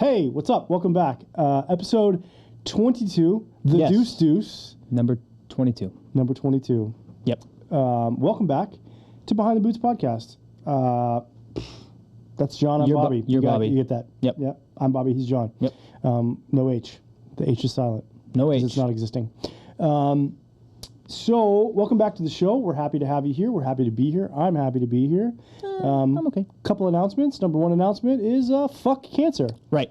Hey, what's up? Welcome back. Episode 22, The Yes. Deuce. Number 22. Number 22. Yep. Welcome back to Behind the Boots podcast. That's John, I'm You're Bobby. you're Bobby. You get that? Yep. Yep. I'm Bobby, he's John. Yep. No H. The H is silent. No 'Cause H. It's not existing. So, welcome back to the show. We're happy to have you here. We're happy to be here. I'm happy to be here. I'm okay. Couple announcements. Number one announcement is fuck cancer. Right.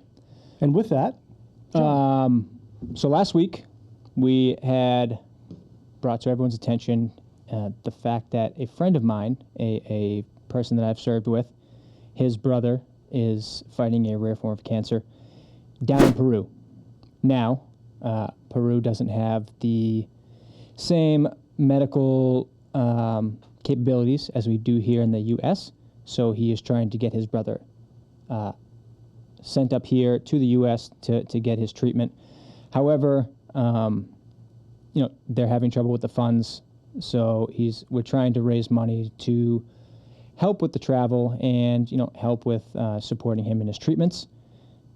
And with that, So last week, we had brought to everyone's attention the fact that a friend of mine, a person that I've served with, his brother is fighting a rare form of cancer down in Peru. Now, Peru doesn't have the same medical capabilities as we do here in the U.S., so he is trying to get his brother sent up here to the U.S. to get his treatment. However, they're having trouble with the funds, so we're trying to raise money to help with the travel and help with supporting him in his treatments.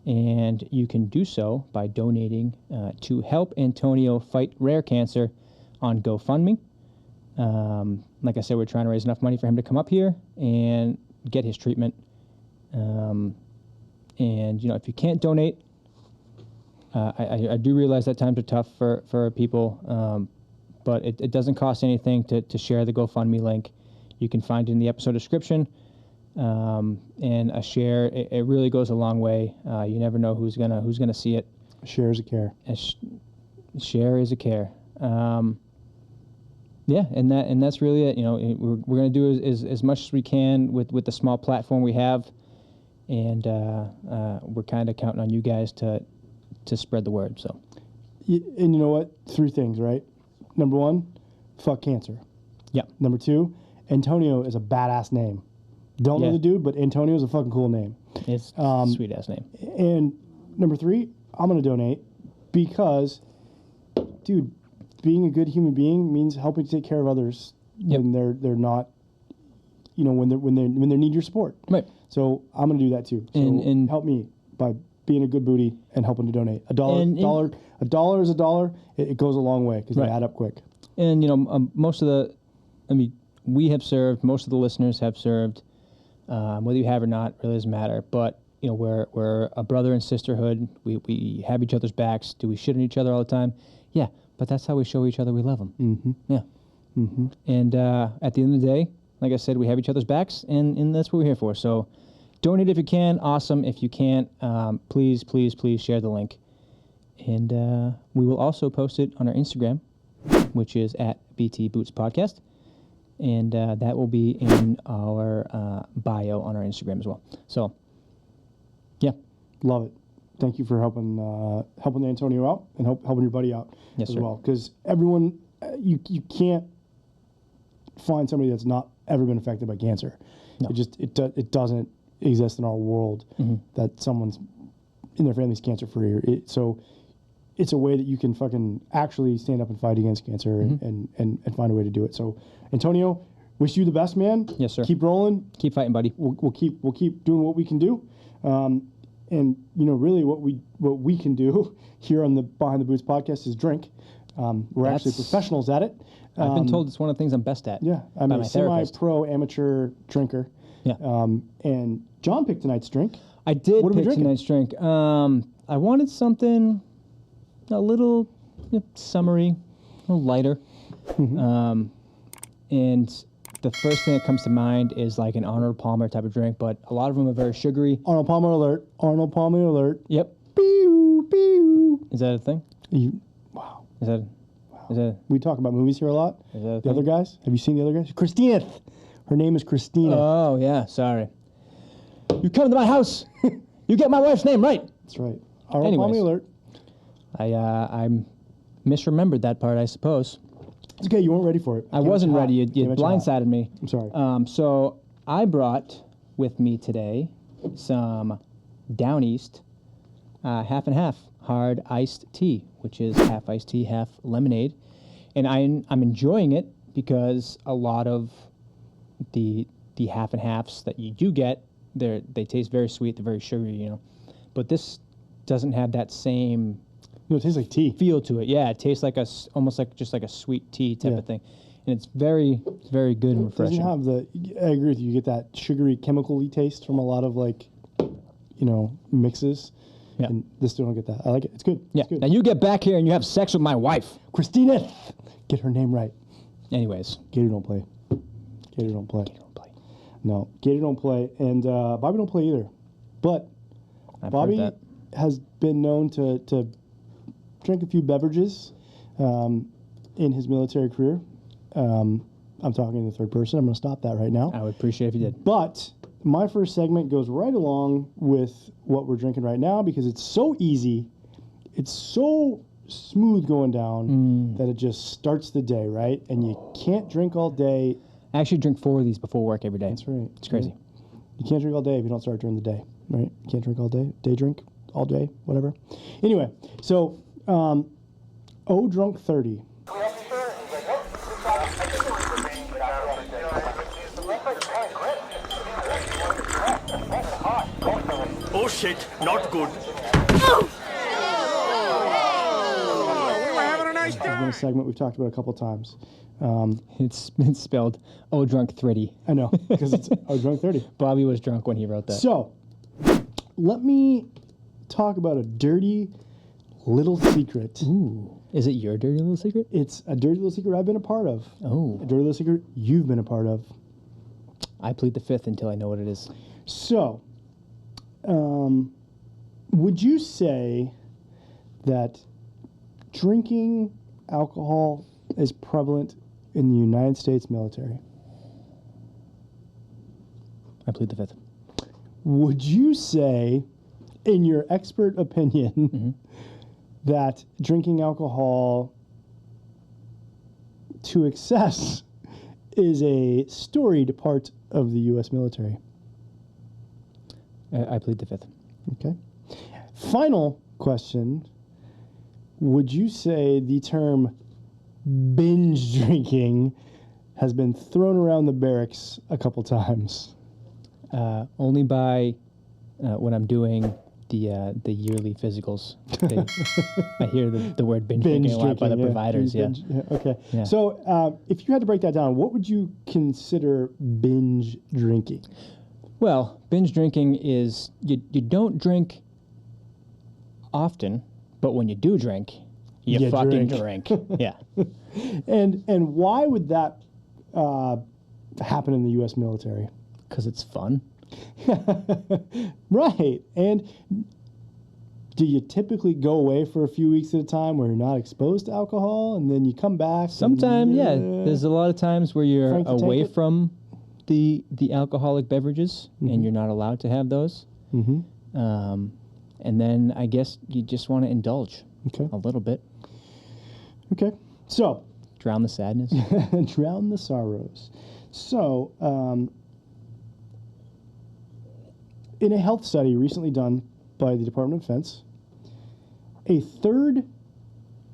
And you can do so by donating to help Antonio fight rare cancer on GoFundMe. Like I said, we're trying to raise enough money for him to come up here and get his treatment. And if you can't donate, I do realize that times are tough for people, but it doesn't cost anything to share the GoFundMe link. You can find it in the episode description. And a share, it really goes a long way. You never know who's gonna see it. share is a care. Share is a care. Yeah, and that's really it. We're gonna do as much as we can with the small platform we have, and we're kind of counting on you guys to spread the word. So, And you know what? 3 things, right? Number 1, fuck cancer. yeah, Number 2, Antonio is a badass name. Don't know Yeah. the dude, but Antonio is a fucking cool name. it's a sweet ass name. And number 3, I'm going to donate because, dude, being a good human being means helping to take care of others Yep. when they're not, when they need your support. Right. So I'm going to do that too. So And help me by being a good booty and helping to donate. A dollar is a dollar. It goes a long way because Right. they add up quick. And most of we have served. Most of the listeners have served. Whether you have or not really doesn't matter. But we're a brother and sisterhood. We have each other's backs. Do we shit on each other all the time? Yeah, but that's how we show each other we love them. Mm-hmm. Yeah. Mm-hmm. And at the end of the day, like I said, we have each other's backs, and that's what we're here for. So donate if you can. Awesome. If you can't, please share the link. And we will also post it on our Instagram, which is at BT Boots Podcast. And that will be in our bio on our Instagram as well. So, yeah. Love it. Thank you for helping Antonio out and helping your buddy out Yes, as sir. well. Because everyone, you can't find somebody that's not ever been affected by cancer. No. It doesn't exist in our world that someone's in their family's cancer free. So it's a way that you can fucking actually stand up and fight against cancer and find a way to do it. So Antonio, wish you the best, man. Yes, sir. Keep rolling. Keep fighting, buddy. We'll keep doing what we can do. And really what we can do here on the Behind the Boots podcast is drink. We're actually professionals at it. I've been told it's one of the things I'm best at. Yeah, I'm by a my therapist. semi-pro amateur drinker. Yeah. And John picked tonight's drink. I did What are we pick drinking? tonight's drink. I wanted something a little summery, a little lighter. And the first thing that comes to mind is like an Arnold Palmer type of drink, but a lot of them are very sugary. Arnold Palmer alert. Arnold Palmer alert. Yep. Pew, pew. Is that a thing? Wow. Is that We talk about movies here a lot. is that a The thing? other guys? Have you seen the other guys? Christina. Her name is Christina. Oh, yeah. Sorry. You come to my house. You get my wife's name right. That's right. Arnold Anyways. Palmer alert. I misremembered that part, I suppose. It's okay. You weren't ready for it. I wasn't ready. You Came at you hot. blindsided me. I'm sorry. So I brought with me today some Down East half and half hard iced tea, which is half iced tea, half lemonade. And I'm enjoying it because a lot of the half and halves that you do get, they taste very sweet, they're very sugary, But this doesn't have that same No, it tastes like tea. feel to it. Yeah, it tastes like almost like just like a sweet tea type of thing, and it's very, very good and refreshing. Doesn't have I agree with you. You get that sugary, chemical-y taste from a lot of mixes. Yeah. And this don't get that. I like it. It's good. Yeah. It's good. Now you get back here and you have sex with my wife. Christina, get her name right. Anyways, Gator don't play. Gator don't play. Gator don't play. No, Gator don't play, and Bobby don't play either. But Bobby has been known to drink a few beverages in his military career. I'm talking in the third person. I'm going to stop that right now. I would appreciate if you did. But my first segment goes right along with what we're drinking right now because it's so easy. It's so smooth going down that it just starts the day, right? And you can't drink all day. I actually drink 4 of these before work every day. That's right. It's crazy. Yeah. You can't drink all day if you don't start during the day, right? You can't drink all day. Day drink all day, whatever. Anyway, so Drunk 30. Oh shit, not good. This has been a segment we've talked about a couple times. It's spelled Drunk 30. I know, because it's Drunk 30. Bobby was drunk when he wrote that. So, let me talk about a dirty little secret. Ooh. Is it your dirty little secret? It's a dirty little secret I've been a part of. Oh. A dirty little secret you've been a part of. I plead the fifth until I know what it is. So, would you say that drinking alcohol is prevalent in the United States military? I plead the fifth. Would you say, in your expert opinion, that drinking alcohol to excess is a storied part of the U.S. military? I plead the fifth. Okay. Final question. Would you say the term binge drinking has been thrown around the barracks a couple times? Only by when I'm doing the yearly physicals. I hear the word binge drinking a lot by the providers. Yeah. Okay. Yeah. So if you had to break that down, what would you consider binge drinking? Well, binge drinking is you don't drink often, but when you do drink, you fucking drink. Yeah. And why would that happen in the U.S. military? Because it's fun. Right. And do you typically go away for a few weeks at a time where you're not exposed to alcohol, and then you come back? Sometimes, yeah. There's a lot of times where you're Frank the away Tank it? from the alcoholic beverages, and you're not allowed to have those. And then I guess you just want to indulge a little bit. Okay. So, Drown the sadness. drown the sorrows. So, in a health study recently done by the Department of Defense, a third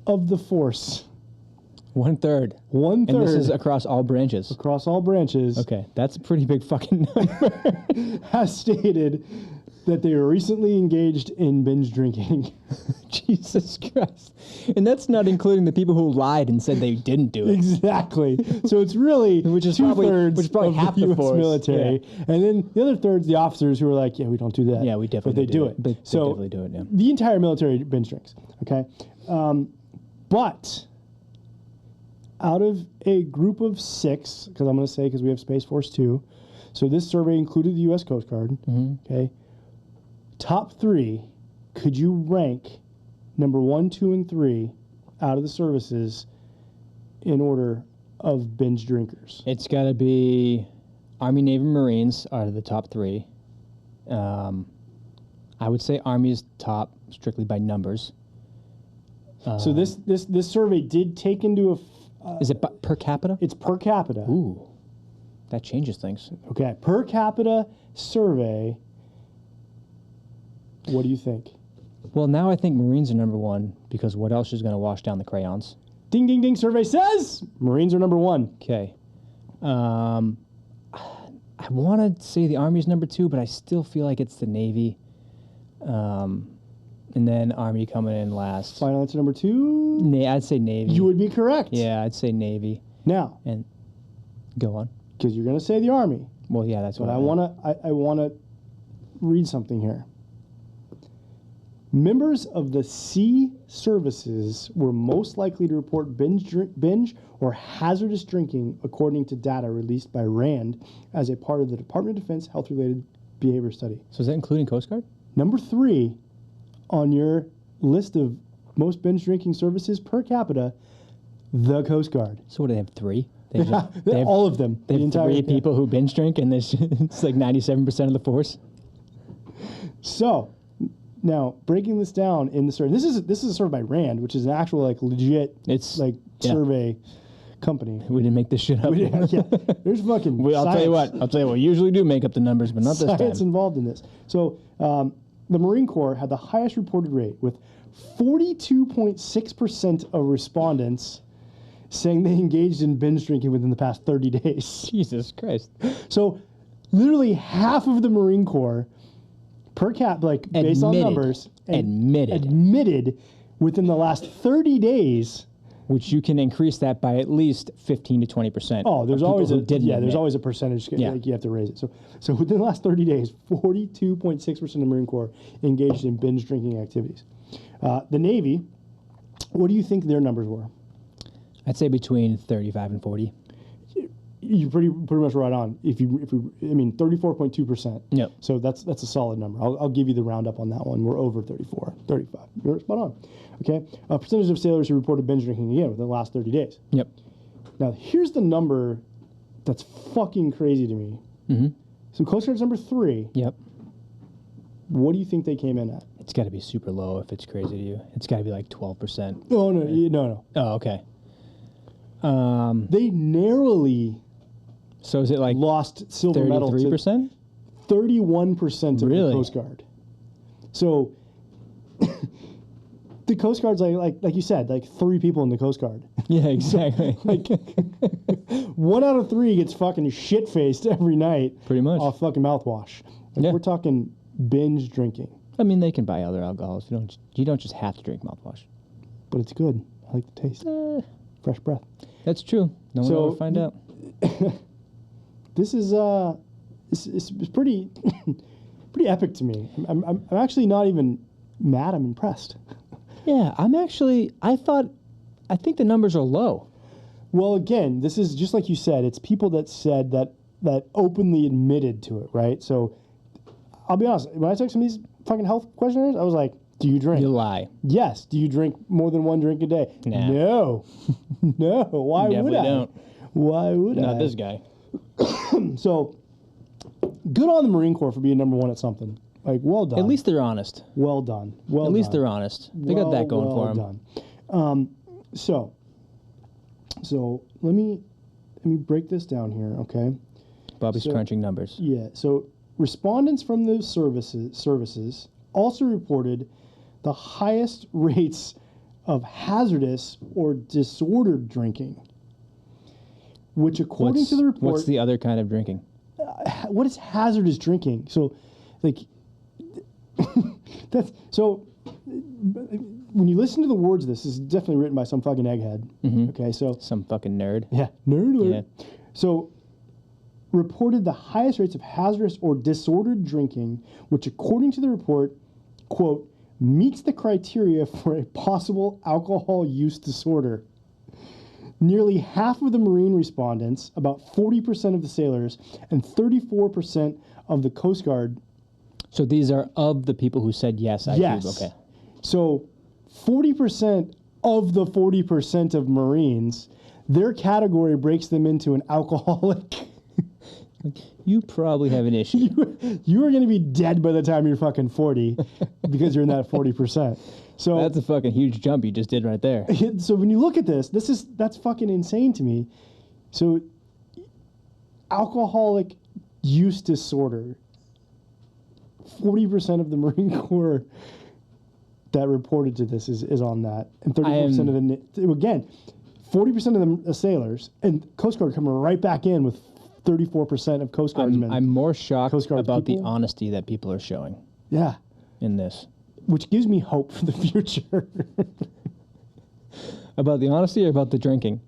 of the force, 1/3. 1/3, And this is across all branches. across all branches, Okay, that's a pretty big fucking number. has stated that they were recently engaged in binge drinking. Jesus Christ. And that's not including the people who lied and said they didn't do it. Exactly. So it's really Which is probably two-thirds half of the the US force. military. Yeah. And then the other third's the officers who are like, yeah, we don't do that. Yeah, we definitely But they do it. They So definitely do it, yeah. the entire military binge drinks, okay? But out of a group of 6, because I'm going to say because we have Space Force 2, so this survey included the U.S. Coast Guard, okay? Top 3, could you rank number 1, 2, and 3 out of the services in order of binge drinkers? It's got to be Army, Navy, Marines are the top 3. I would say Army is top strictly by numbers. So this survey did take into Is it per capita? it's per capita. Ooh, that changes things. Okay, per capita survey. What do you think? Well, now I think Marines are number 1 because what else is going to wash down the crayons? Ding, ding, ding. Survey says Marines are number 1. Okay. I want to say the Army's number 2, but I still feel like it's the Navy. And then Army coming in last. Final answer number 2? I'd say Navy. You would be correct. Yeah, I'd say Navy. Now, And go on. because you're going to say the Army, Well, yeah, that's but what I want to read something here. Members of the sea services were most likely to report binge or hazardous drinking, according to data released by RAND as a part of the Department of Defense health-related behavior study. So is that including Coast Guard? Number 3 on your list of most binge drinking services per capita, the Coast Guard. So what, do they have 3? They have, All of them. They the have entire 3 people who binge drink, and it's like 97% of the force? So, now, breaking this down in the survey, this is a survey by RAND, which is an actual, like, legit, survey company. We didn't make this shit up. Yeah, there's fucking I'll tell you what, we usually do make up the numbers, but not this time. Science involved in this. So, the Marine Corps had the highest reported rate, with 42.6% of respondents saying they engaged in binge drinking within the past 30 days. Jesus Christ. So, literally half of the Marine Corps per cap, based on numbers, admitted within the last 30 days, which you can increase that by at least 15 to 20%. Oh, there's always there's always a percentage. Like, you have to raise it. So within the last 30 days, 42.6% of the Marine Corps engaged in binge drinking activities. The Navy, what do you think their numbers were? I'd say between 35 and 40. You're pretty much right on. If you 34.2%. Yep. So that's a solid number. I'll give you the roundup on that one. We're over 35. You're spot on. Okay. Percentage of sailors who reported binge drinking again within the last 30 days. Yep. Now here's the number that's fucking crazy to me. Mm-hmm. So Coast Guard's number 3. Yep. What do you think they came in at? It's got to be super low if it's crazy to you. It's got to be like 12%. Oh no. Oh, okay. They narrowly. So is it like lost silver medal to 33%? 31% of Really? the Coast Guard. So the Coast Guard's like you said, like 3 people in the Coast Guard. Yeah, exactly. Like 1 out of 3 gets fucking shit faced every night. Pretty much. Off fucking mouthwash. Like, Yeah. We're talking binge drinking. I mean, they can buy other alcohols. You don't just have to drink mouthwash. But it's good. I like the taste. Fresh breath. That's true. No one will ever find out. This is it's pretty pretty epic to me. I'm actually not even mad. I'm impressed. Yeah, I think the numbers are low. Well, again, this is just like you said. It's people that said that openly admitted to it, right? So I'll be honest. When I took some of these fucking health questionnaires, I was like, "Do you drink?" You lie. Yes. Do you drink more than 1 drink a day? Nah. No. No. Why would I? Don't. Why would I? Not this guy. So, good on the Marine Corps for being number 1 at something. Like, well done. At least they're honest. Well done. Well At least done. they're honest. They got that going for them. Done. So let me break this down here, okay? Bobby's crunching numbers. Yeah. So respondents from those services also reported the highest rates of hazardous or disordered drinking, which, according to the report, what's the other kind of drinking? What is hazardous drinking? So, like, that's so. When you listen to the words of this is definitely written by some fucking egghead. Mm-hmm. Okay, so Some fucking nerd. yeah, nerd alert. Yeah. So, reported the highest rates of hazardous or disordered drinking, which, according to the report, quote, meets the criteria for a possible alcohol use disorder. Nearly half of the Marine respondents, about 40% of the sailors, and 34% of the Coast Guard. So these are of the people who said yes, I Yes. do. Okay. So 40% of the 40% of Marines, their category breaks them into an alcoholic. You probably have an issue. You are going to be dead by the time you're fucking 40 because you're in that 40%. So That's a fucking huge jump you just did right there. So when you look at this, that's fucking insane to me. So alcoholic use disorder, 40% of the Marine Corps that reported to this is on that, and 34% of the again, 40% of the sailors and Coast Guard coming right back in with 34% of Coast Guardsmen. I'm more shocked Coast Guard about people? the honesty that people are showing Yeah. in this. which gives me hope for the future. About the honesty or about the drinking?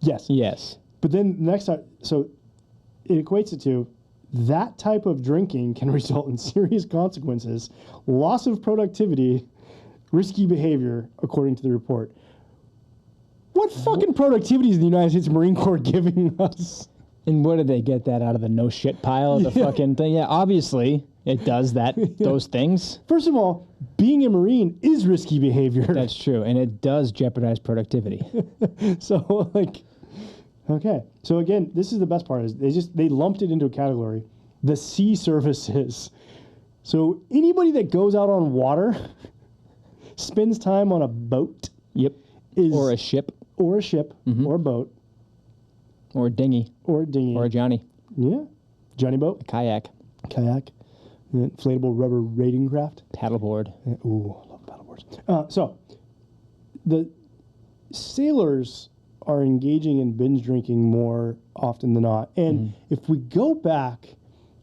Yes. Yes. But then next time, so it equates it to that type of drinking can result in serious consequences, loss of productivity, risky behavior, according to the report. What fucking productivity is the United States Marine Corps giving us? And where did they get that out of the no shit pile of the fucking thing? Yeah, obviously it does that, those things. First of all, being a Marine is risky behavior. That's true, and it does jeopardize productivity. So, like, okay. So again, this is the best part, is they lumped it into a category, the sea services. So anybody that goes out on water, spends time on a boat. Yep. Or a ship. Or a ship, or a boat. Or a dinghy. Or a dinghy. Or a Johnny. Yeah. Johnny boat. Kayak. Inflatable rubber raiding craft. Paddleboard. Ooh, I love paddleboards. So, the sailors are engaging in binge drinking more often than not. And if we go back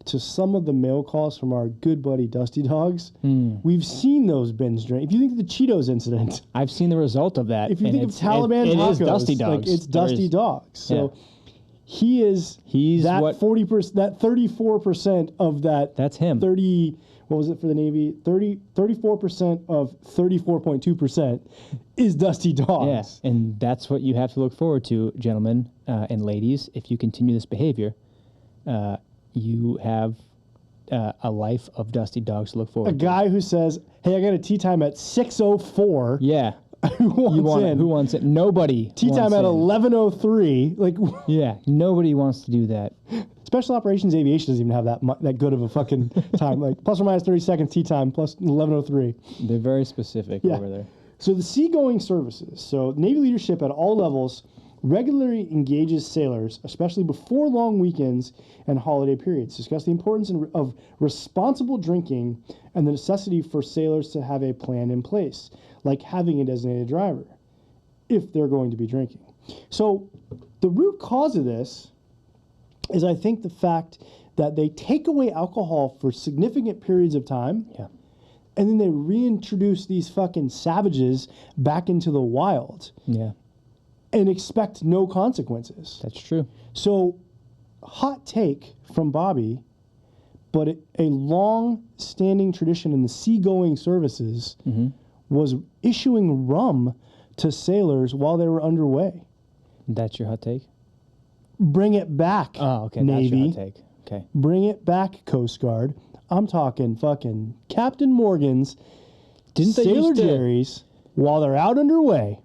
to some of the mail calls from our good buddy Dusty Dogs, we've seen those binge drink. If you think of the Cheetos incident, I've seen the result of that. if you think of Taliban tacos, it is Dusty Dogs. like, it's Dusty Dogs. So he's that what 40%, that 34% of that. That's him. 30. What was it for the Navy? 34% of 34.2% is Dusty Dogs. Yeah, and that's what you have to look forward to, gentlemen and ladies. If you continue this behavior, you have a life of Dusty Dogs to look forward to. A guy who says, "Hey, I got a tea time at 6:04." Yeah. Who wants in? Who wants it? Nobody. Tea time at 11:03. Like, yeah, nobody wants to do that. Special Operations Aviation doesn't even have that good of a fucking time. Like, plus or minus 30 seconds tea time, plus 11:03. They're very specific over there. So the seagoing services. So Navy leadership at all levels regularly engages sailors, especially before long weekends and holiday periods, discuss the importance of responsible drinking and the necessity for sailors to have a plan in place, like having a designated driver, if they're going to be drinking. So the root cause of this is, I think, the fact that they take away alcohol for significant periods of time, and then they reintroduce these fucking savages back into the wild. Yeah. And expect no consequences. That's true. So, hot take from Bobby, but a long-standing tradition in the seagoing services was issuing rum to sailors while they were underway. That's your hot take? Bring it back, Oh, okay. Navy. That's your hot take. Okay. Bring it back, Coast Guard. I'm talking fucking Captain Morgan's, Sailor Jerry's, while they're out underway.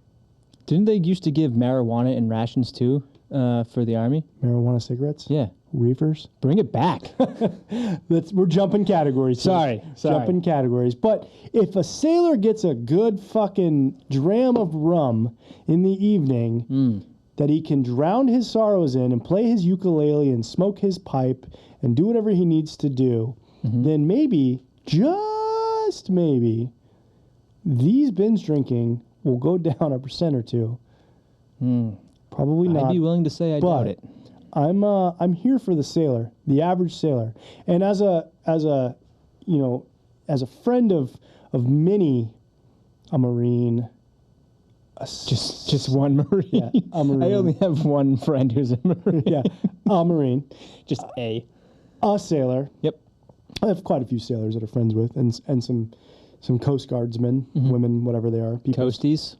Didn't they used to give marijuana in rations too for the Army? Marijuana cigarettes? Yeah. Reefers? Bring it back. We're jumping categories. Sorry. Jumping categories. But if a sailor gets a good fucking dram of rum in the evening that he can drown his sorrows in and play his ukulele and smoke his pipe and do whatever he needs to do, then maybe, just maybe, these binge drinking will go down 1% or 2. Probably not. I'd be willing to say I doubt it. I'm here for the sailor, the average sailor, and as a friend of many, a Marine. Just one Marine. Yeah, a Marine. I only have one friend who's a Marine. Yeah, a Marine. Just a sailor. Yep. I have quite a few sailors that are friends with, and some Coast Guardsmen, women, whatever they are. People. Coasties.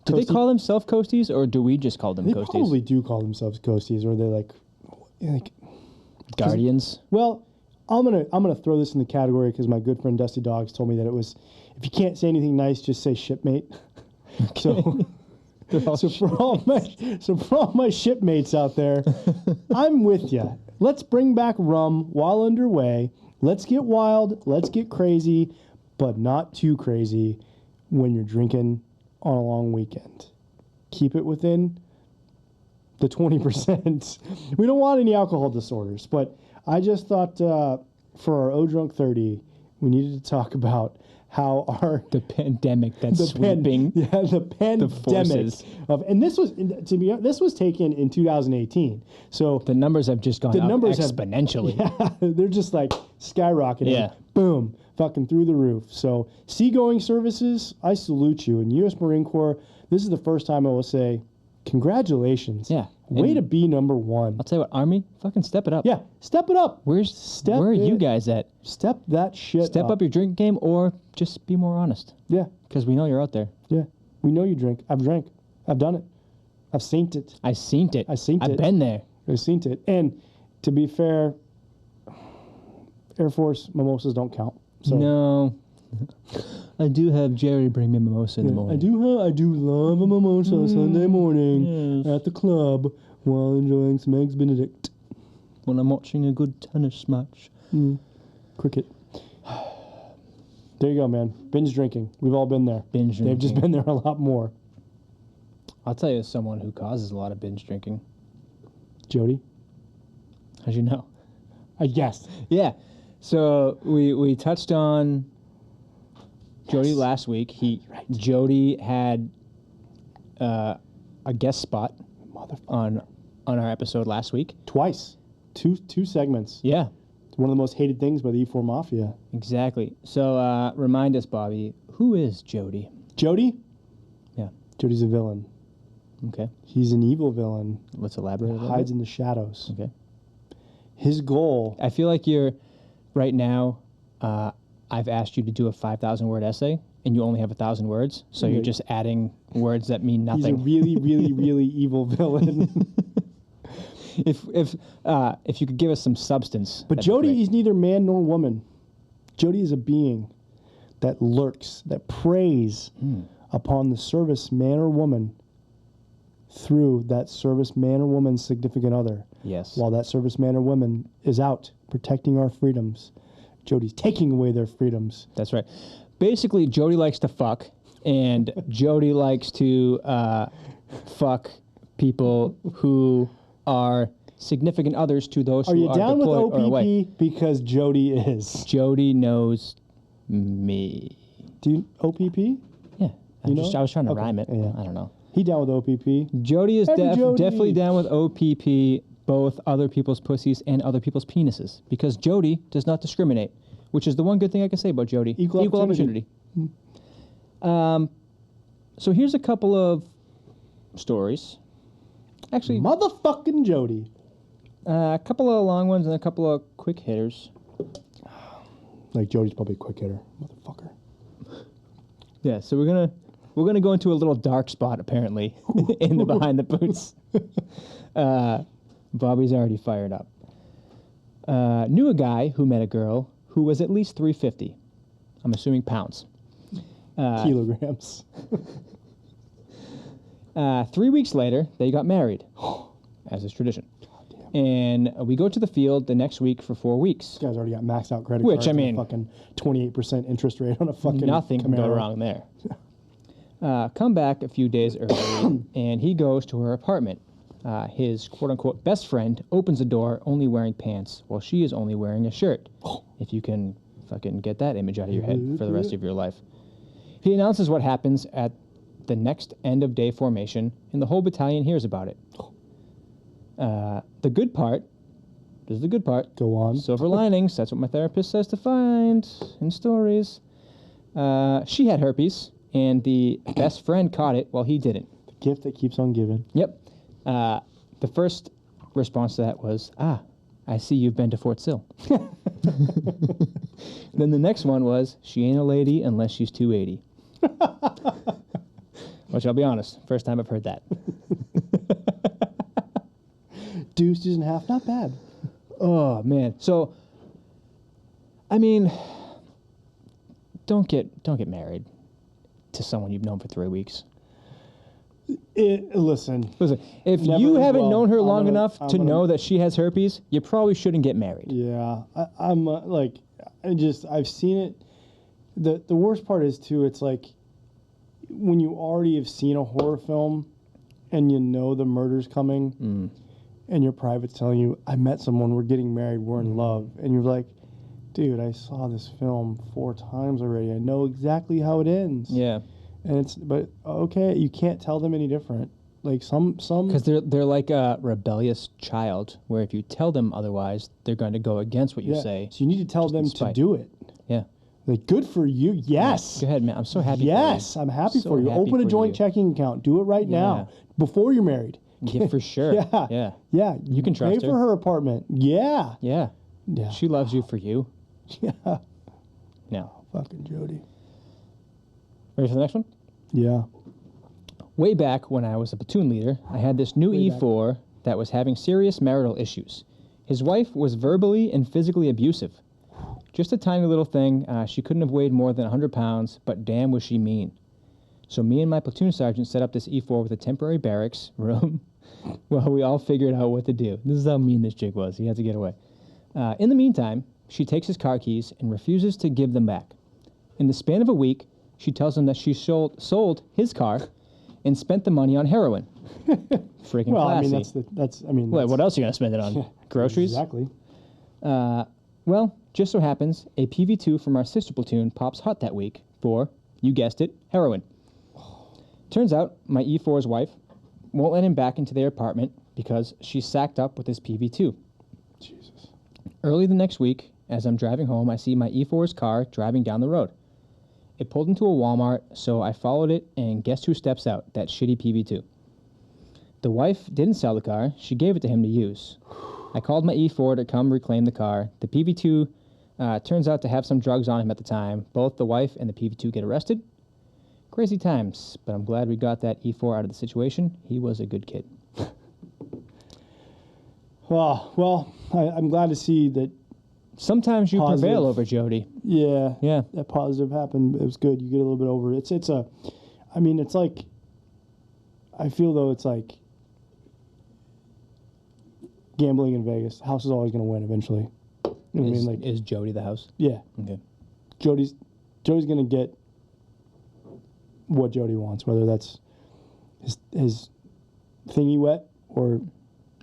Do they call themselves coasties, or do we just call them They coasties? probably do call themselves coasties, or they're like Guardians. Well, I'm gonna throw this in the category because my good friend Dusty Dogs told me that it was, if you can't say anything nice, just say shipmate. Okay. So for all my shipmates out there, I'm with you. Let's bring back rum while underway. Let's get wild. Let's get crazy, but not too crazy when you're drinking on a long weekend. Keep it within the 20%. We don't want any alcohol disorders, but I just thought for our O Drunk 30, we needed to talk about how our The pandemic that's sweeping. the pandemic forces. and this was this was taken in 2018. So The numbers have just gone up exponentially. they're just like skyrocketing. Yeah. Boom, fucking through the roof. So seagoing services, I salute you. And U.S. Marine Corps, this is the first time I will say, congratulations. Yeah. Way And to be number one. I'll tell you what, Army, fucking step it up. Yeah, step it up. Where are you guys at? Step that shit Step up your drink game, or just be more honest. Yeah, Because we know you're out there. yeah. We know you drink. I've drank. I've done it. I've seen it. I seen it. I've been there. I've seen it. And to be fair, Air Force mimosas don't count. So No. I do have Jerry bring me mimosa in the morning. I do love a mimosa Sunday morning at the club while enjoying some eggs Benedict. When I'm watching a good tennis match. Cricket. There you go, man. Binge drinking. We've all been there. Binge They've just drinking. been there a lot more. I'll tell you someone who causes a lot of binge drinking. Jodie? How'd you know? I guessed. Yeah. So we touched on Jodie last week. Jodie had a guest spot on our episode last week. Twice. Two segments. Yeah, One of the most hated things by the E4 Mafia. exactly. So remind us, Bobby, who is Jodie? Jodie? Yeah. Jodie's a villain. Okay. He's an evil villain. Let's elaborate a little Hides bit. in the shadows. Okay. His goal... I feel like you're right now. I've asked you to do a 5,000-word essay, and you only have 1,000 words. So you're just adding words that mean He's a nothing. really, really, really evil villain. If you could give us some substance. But that'd be Jodie great. is neither man nor woman. Jodie is a being that lurks, that preys upon the service man or woman through that service man or woman's significant other. Yes. While that service man or woman is out protecting our freedoms, Jodie's taking away their freedoms. That's right. Basically, Jodie likes to fuck, and Jodie likes to fuck people who are significant others to those Are who you are down with deployed or away. OPP? Because Jodie is. Jodie knows me. Do you OPP? Yeah. You know? I was trying to Okay, rhyme it. yeah. I don't know. He down with OPP. Jodie is Every Jodie. definitely down with OPP, both other people's pussies and other people's penises, because Jodie does not discriminate, which is the one good thing I can say about Jodie. Equal opportunity. So here's a couple of stories. Actually, Motherfucking Jodie. a couple of long ones and a couple of quick hitters. Like Jodie's probably a quick hitter. Motherfucker. Yeah, so we're gonna go into a little dark spot apparently in the behind the boots. Bobby's already fired up. Knew a guy who met a girl who was at least 350. I'm assuming pounds. Kilograms. 3 weeks later, they got married, as is tradition. And we go to the field the next week for 4 weeks. This guy's already got maxed out credit Which, cards. I and a mean- fucking 28% interest rate on a fucking Nothing can go Camaro. wrong there. Come back a few days early, and he goes to her apartment. His quote-unquote best friend opens the door only wearing pants, while she is only wearing a shirt. If you can fucking get that image out of your head for the rest of your life. He announces what happens at the next end of day formation, and the whole battalion hears about it. The good part, this is the good part. Go on. Silver linings, that's what my therapist says to find in stories. She had herpes, and the best friend caught it while he didn't. The gift that keeps on giving. Yep. The first response to that was, I see you've been to Fort Sill. Then the next one was, she ain't a lady unless she's 280. Which I'll be honest, first time I've heard that. Deuce and a half, not bad. Oh, man. So, I mean, don't get married to someone you've known for 3 weeks. Listen, If Never- you haven't well, known her I'm long gonna- enough I'm to gonna- know that she has herpes, you probably shouldn't get married. yeah, I'm like, I've seen it. The worst part is too, it's like when you already have seen a horror film and you know the murder's coming and your private's telling you, I met someone, we're getting married, we're in love. And you're like, dude, I saw this film 4 times already. I know exactly how it ends. Yeah. And but okay, you can't tell them any different. Like some because they're like a rebellious child, where if you tell them otherwise, they're going to go against what you say. So you need to tell them to do it. Yeah. Like, good for you. Yes. Go ahead, man. I'm so happy. Yes, for you. I'm happy So for you. happy Open a for joint you. checking account. Do it right now before you're married. Yeah, for sure. Yeah. Yeah. Yeah. You can trust pay her. for her apartment. Yeah. Yeah. Yeah. She loves you for you. Yeah. No. Fucking Jodie. Ready for the next one? Yeah. Way back when I was a platoon leader, I had this new E4 that was having serious marital issues. His wife was verbally and physically abusive. Just a tiny little thing. She couldn't have weighed more than 100 pounds, but damn was she mean. So me and my platoon sergeant set up this E4 with a temporary barracks room while we all figured out what to do. This is how mean this chick was. He had to get away. In the meantime, she takes his car keys and refuses to give them back. In the span of a week, she tells him that she sold his car and spent the money on heroin. Freaking Well, classy. I mean, What else are you going to spend it on? Groceries? Exactly. Well, just so happens, a PV2 from our sister platoon pops hot that week for, you guessed it, heroin. Turns out, my E4's wife won't let him back into their apartment because she's sacked up with his PV2. Jesus. Early the next week, as I'm driving home, I see my E4's car driving down the road. It pulled into a Walmart, so I followed it, and guess who steps out? That shitty PV2. The wife didn't sell the car. She gave it to him to use. I called my E4 to come reclaim the car. The PV2 turns out to have some drugs on him at the time. Both the wife and the PV2 get arrested. Crazy times, but I'm glad we got that E4 out of the situation. He was a good kid. Well, I'm glad to see that. Sometimes you Positive. prevail over Jodie. Yeah. Yeah. That positive happened. It was good. You get a little bit over it. It's like, I feel though it's like gambling in Vegas. The house is always going to win eventually. You know what I mean? Like, Is Jodie the house? yeah. Okay. Jodie's going to get what Jodie wants, whether that's his thingy wet or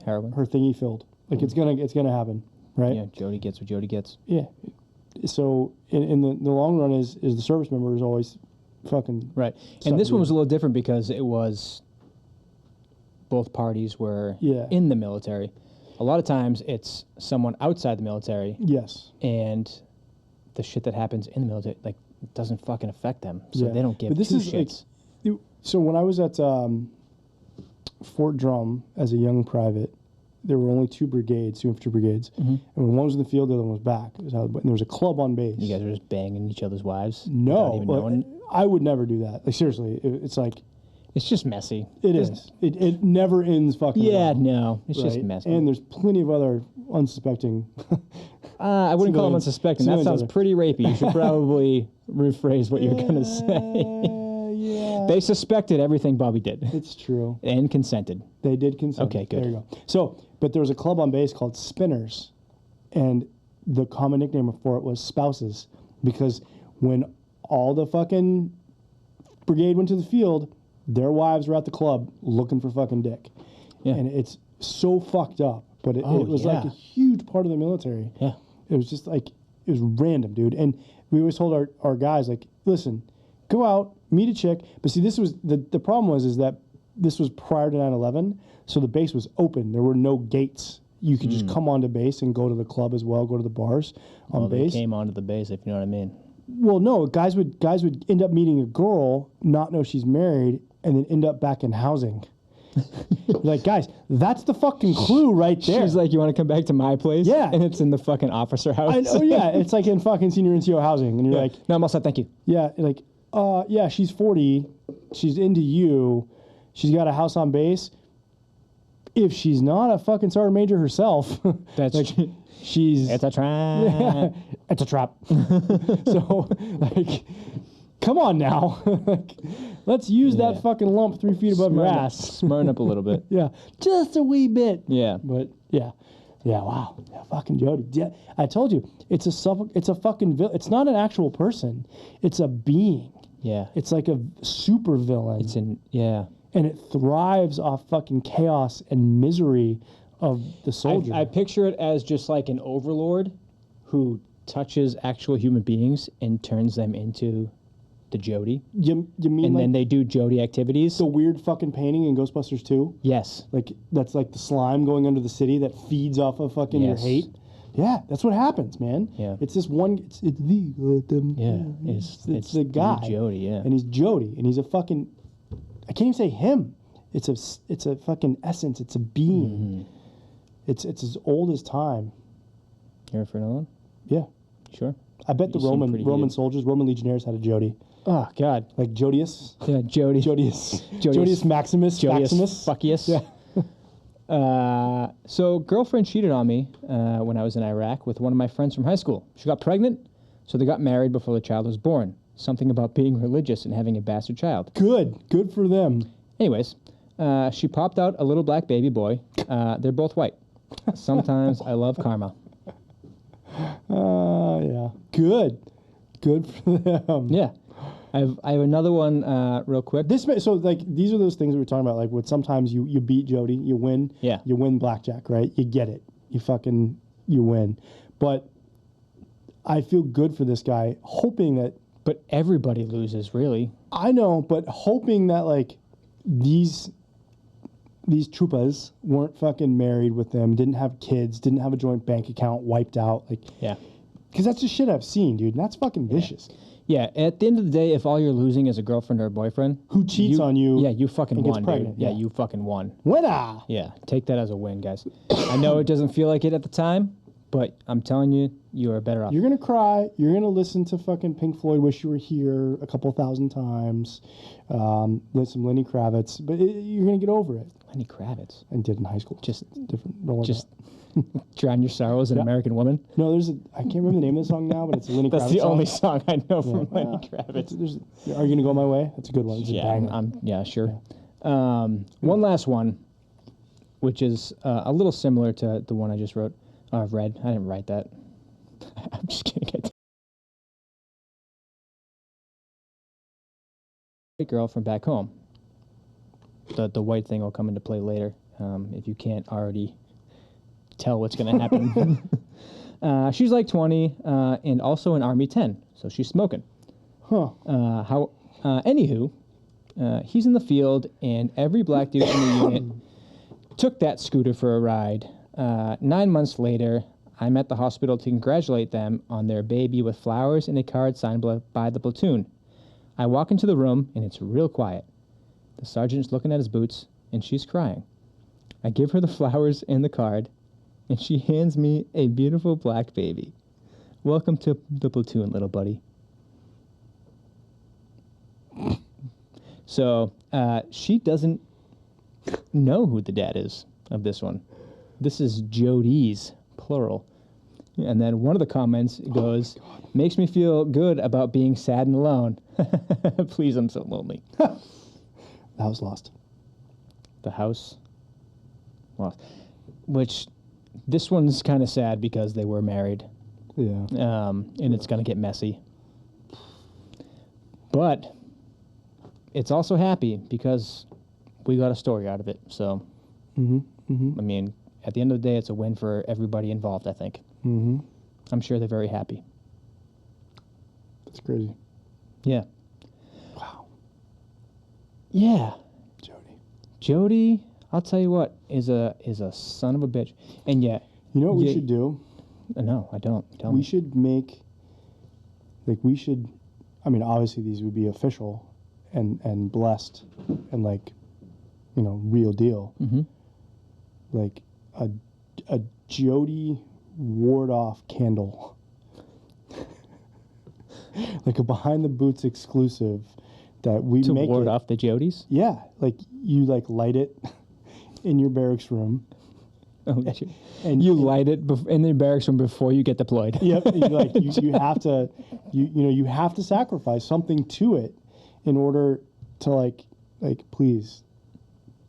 Heroin. her thingy filled. Like it's gonna happen, right? Yeah, Jodie gets what Jodie gets. Yeah. So in the long run is the service member is always fucking Right. And this one was a little different because it was both parties were in the military. A lot of times it's someone outside the military. Yes. And the shit that happens in the military like doesn't fucking affect them. So they don't give but this two is shits. Like, so when I was at Fort Drum as a young private, there were only 2 brigades, 2 infantry brigades. And when one was in the field, the other one was back. And there was a club on base. You guys are just banging each other's wives? No. Without even knowing? I would never do that. Like, seriously. It's like... It's just messy. It is. It never ends fucking well. No. It's just messy. And there's plenty of other unsuspecting... I wouldn't call them unsuspecting. That sounds pretty rapey. You should probably rephrase what you're going to say. Yeah. They suspected everything Bobby did. It's true. And consented. They did consent. Okay, good. There you go. So, but there was a club on base called Spinners, and the common nickname for it was Spouses, because when all the fucking brigade went to the field, their wives were at the club looking for fucking dick. Yeah. And it's so fucked up, but it was like a huge part of the military. Yeah. It was just like, it was random, dude. And we always told our guys, like, listen, go out, meet a chick. But see, this was, the problem is that this was prior to 9/11, so the base was open. There were no gates. You could just come onto base and go to the club as well, go to the bars on base. They came onto the base, if you know what I mean. Well, no, guys would end up meeting a girl, not know she's married, and then end up back in housing. Like, guys, that's the fucking clue right there. She's like, you want to come back to my place? Yeah. And it's in the fucking officer house. I know, yeah. It's like in fucking senior NCO housing. And you're like... No, I'm all set, thank you. Yeah, like, yeah, she's 40. She's into you. She's got a house on base. If she's not a fucking sergeant major herself... That's like, she's... It's a trap. Yeah, it's a trap. So, like... Come on now. Like, let's use that fucking lump 3 feet above your ass. Smarten up a little bit. Yeah, just a wee bit. Yeah. But, yeah. Yeah, wow. Yeah, fucking Jodie. Yeah, I told you, it's a fucking it's not an actual person. It's a being. Yeah. It's like a super villain. And it thrives off fucking chaos and misery of the soldier. I picture it as just like an overlord who touches actual human beings and turns them into the Jodie. You mean And like then they do Jodie activities? the weird fucking painting in Ghostbusters 2? Yes. Like, that's like the slime going under the city that feeds off of fucking your Yes. hate? Yeah, that's what happens, man. Yeah. It's this one, it's the, it's the guy. Jodie, yeah. And he's Jodie, and he's a fucking, I can't even say him. It's a fucking essence. It's a being. It's as old as time. Here for another one? Yeah. Sure. I bet the You seem pretty Roman heated. soldiers, Roman legionnaires had a Jodie. Oh, God. Like Jodius. Yeah, Jodie. Jodius Maximus. Maximus. Fuckius. Yeah. So girlfriend cheated on me when I was in Iraq with one of my friends from high school. She got pregnant, so they got married before the child was born. Something about being religious and having a bastard child. Good for them. Anyways, she popped out a little black baby boy. They're both white. Sometimes I love karma. Yeah. Good for them. Yeah. I have another one real quick. So like these are those things we were talking about. Like what sometimes you beat Jodie, you win. Yeah. You win blackjack, right? You get it. You win. But I feel good for this guy, hoping that. But everybody loses, really. I know, but hoping that like these troopas weren't fucking married with them, didn't have kids, didn't have a joint bank account, wiped out, like. Yeah. Because that's the shit I've seen, dude. And that's fucking vicious. Yeah, at the end of the day, if all you're losing is a girlfriend or a boyfriend Who cheats on you? Yeah, you fucking and gets won, pregnant, dude. Yeah, yeah. you fucking won. Winner! Yeah, take that as a win, guys. I know it doesn't feel like it at the time, but I'm telling you, you are better off. You're gonna cry. You're gonna listen to fucking Pink Floyd "Wish You Were Here" a couple thousand times. Some Lenny Kravitz, but you're gonna get over it. Lenny Kravitz. I did in high school. Just different. Don't worry Just about drown your sorrows in American Woman. it. No, I can't remember the name of the song now, but it's a Lenny Kravitz. That's the song. only song I know from Lenny Kravitz. Are you gonna go my way? That's a good one. It's a banger. Yeah, sure. One last one, which is a little similar to the one I just read. I didn't write that. I'm just kidding. A girl from back home. The white thing will come into play later. If you can't already tell what's going to happen. She's like 20 and also an Army 10, so she's smoking. Huh. Anywho, he's in the field, and every black dude in the unit took that scooter for a ride. 9 months later, I'm at the hospital to congratulate them on their baby with flowers and a card signed by the platoon. I walk into the room, and it's real quiet. The sergeant's looking at his boots, and she's crying. I give her the flowers and the card, and she hands me a beautiful black baby. Welcome to the platoon, little buddy. So, she doesn't know who the dad is of this one. This is Jodie's, plural. And then one of the comments goes, makes me feel good about being sad and alone. Please, I'm so lonely. The house lost. The house lost. Which, this one's kind of sad because they were married. Yeah. And it's going to get messy. But it's also happy because we got a story out of it. So, I mean, at the end of the day, it's a win for everybody involved, I think. I'm sure they're very happy. That's crazy. Yeah. Wow. Yeah. Jodie. Jodie, I'll tell you what, is a son of a bitch. And yeah. You know what we should do? No, I don't. Tell we me. should make, I mean, obviously these would be official and blessed and like, real deal. Like a Jodie ward-off candle. Like a behind the boots exclusive that we to make ward off the Jodies? Yeah, like you light it in your barracks room. Oh, and you light it in the barracks room before you get deployed. Yep, you have to you have to sacrifice something to it in order to like please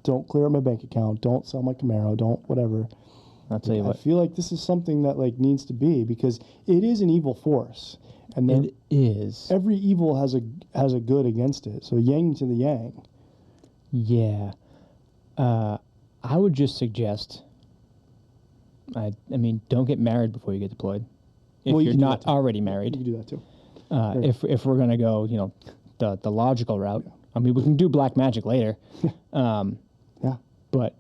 don't clear up my bank account, don't sell my Camaro, don't whatever. I'll tell you what. I feel like this is something that like needs to be because it is an evil force. And it is. Every evil has a good against it. So yang to the yang. Yeah. I would just suggest, I mean, don't get married before you get deployed. if Well, you you're can do not that too. already You married. can do that too. If we're gonna go, the logical route. I mean, we can do black magic later. Yeah. But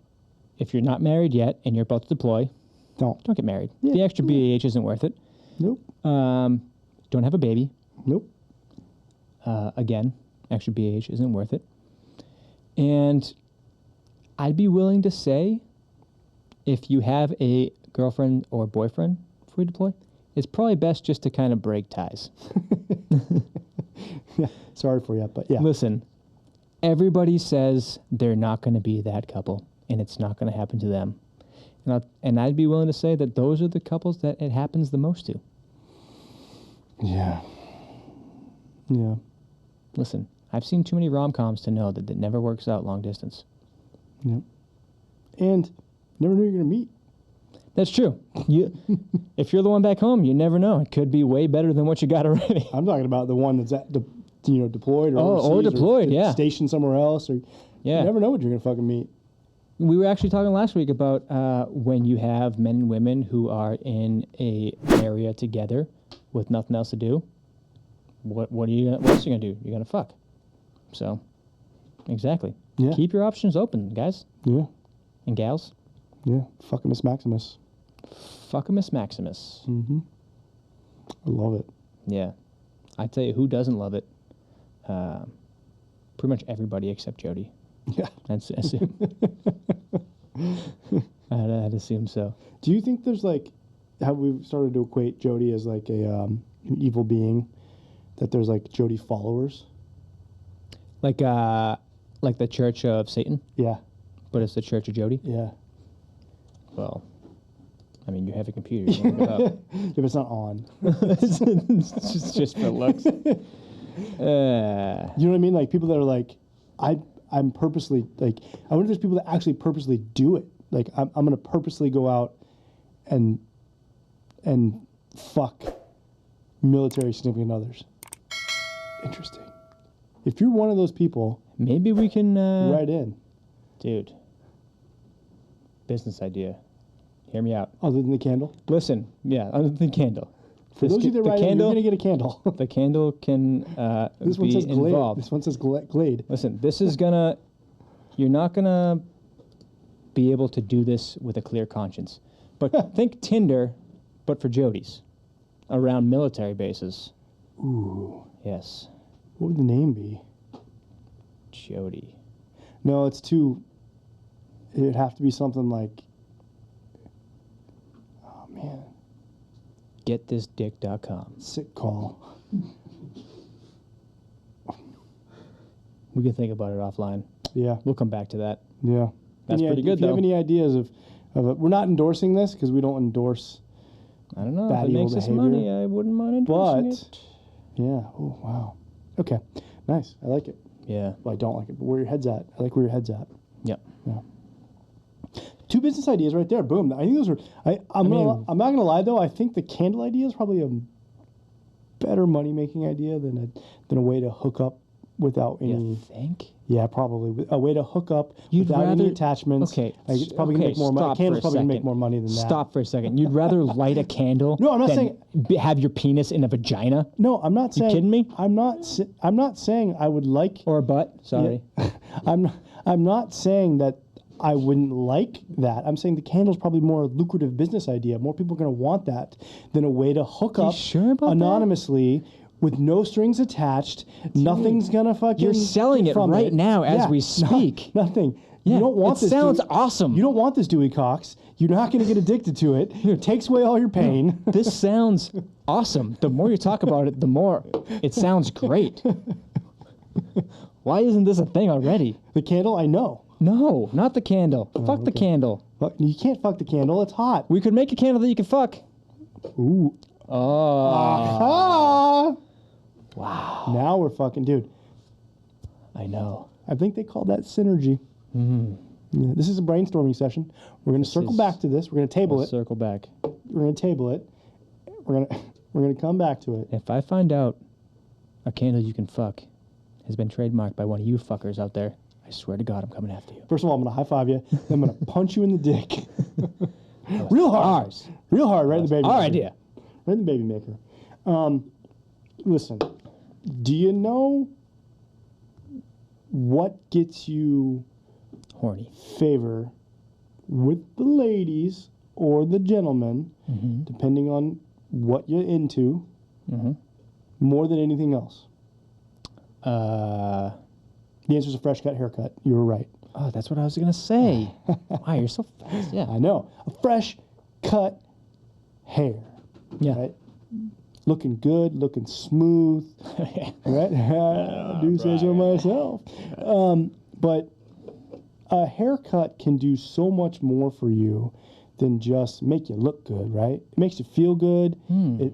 if you're not married yet and you're about to deploy, Don't. don't get married. Yeah. The extra BAH isn't worth it. Nope. Don't have a baby. Nope. Again, extra BAH isn't worth it. And I'd be willing to say, if you have a girlfriend or boyfriend before you deploy, it's probably best just to kind of break ties. Yeah. Sorry for you, but yeah. Listen, everybody says they're not going to be that couple, and it's not going to happen to them. And I'd be willing to say that those are the couples that it happens the most to. Yeah. Yeah. Listen, I've seen too many rom-coms to know that it never works out long distance. Yep. And never knew you're going to meet. That's true. If you're the one back home, you never know. It could be way better than what you got already. I'm talking about the one that's deployed or or overseas deployed, yeah. stationed somewhere else, or Yeah. you never know what you're going to fucking meet. We were actually talking last week about when you have men and women who are in a area together with nothing else to do. What else are you gonna do? You're gonna fuck. So, exactly. Yeah. Keep your options open, guys Yeah. and gals. Yeah. Fucking Miss Maximus. Fuck a Miss Maximus. Mm-hmm. I love it. Yeah, I tell you, who doesn't love it? Pretty much everybody except Jodie. Yeah. I'd assume so. Do you think there's how we've started to equate Jodie as like an evil being, that there's like Jodie followers? Like the Church of Satan, Yeah. but it's the Church of Jodie. Yeah. Well, I mean, you have a computer. You can look it up. If it's not on. it's just for looks. You know what I mean? Like people that are like, I'm purposely like, I wonder if there's people that actually purposely do it. Like I'm going to purposely go out and fuck military significant others. Interesting. If you're one of those people, Maybe we can... write in. Dude. Business idea. Hear me out. Other than the candle. Listen, yeah, other than candle. For those of you that write in, you're going to get a candle. The candle can This one be says Glade. involved. This one says Glade. Listen, this is gonna... You're not gonna be able to do this with a clear conscience. But think Tinder, but for Jodies. Around military bases. Ooh. Yes. What would the name be? Jodie. No, it's too... It'd have to be something like... Oh, man. GetThisDick.com. Sick call. We can think about it offline. Yeah. We'll come back to that. Yeah. That's pretty good, If you have though. any ideas of it, we're not endorsing this because we don't endorse... I don't know. Bad If it makes evil us behavior. money, I wouldn't mind endorsing But... it. Yeah. Oh, wow. Okay. Nice. I like it. Yeah. Well, I don't like it, but where your head's at. I like where your head's at. Yep. Yeah. 2 business ideas right there. Boom. I think those are... I'm not going to lie, though. I think the candle idea is probably a better money-making idea than a way to hook up without any... You think? Yeah, probably. A way to hook up You'd without any rather- attachments. Okay. Like, it's probably going to make more money. Stop Candle's for a probably going to make second. more money than that. Stop for a second. You'd rather light a candle No, I'm not than saying- have your penis in a vagina No, I'm not saying... kidding me? I'm not saying I would like... or a butt? Sorry. I'm not saying that I wouldn't like that. I'm saying the candle's probably more a lucrative business idea. More people are going to want that than a way to hook up sure about that? anonymously with no strings attached. Nothing's going to fucking... You're selling get it from right it. now as Yeah, we speak. Nothing. Yeah, You don't want it this. sounds Dewey- awesome. You don't want this Dewey Cox. You're not going to get addicted to it. It takes away all your pain. This sounds awesome. The more you talk about it, the more it sounds great. Why isn't this a thing already? The candle, I know. No, not the candle. Fuck the candle. But you can't fuck the candle. It's hot. We could make a candle that you can fuck. Ooh. Oh. Ah! Wow. Now we're fucking, dude. I know. I think they call that synergy. Yeah, this is a brainstorming session. We're going to circle is- back to this. We're going to table it. Circle back. We're going to table it. We're going to come back to it. If I find out a candle you can fuck has been trademarked by one of you fuckers out there, I swear to God, I'm coming after you. First of all, I'm going to high five you. Then I'm going to punch you in the dick. Real hard. Ours. Real hard, right in the baby. Our button. idea. right in the baby maker. Listen, do you know what gets you Horny. favor with the ladies or the gentlemen, depending on what you're into, more than anything else? The answer is a fresh cut haircut. You were right. Oh, that's what I was going to say. Wow, you're so fast. Yeah. I know. A fresh cut hair. Yeah. Right? Looking good, looking smooth. Right? I do say so myself. But a haircut can do so much more for you than just make you look good, right? It makes you feel good.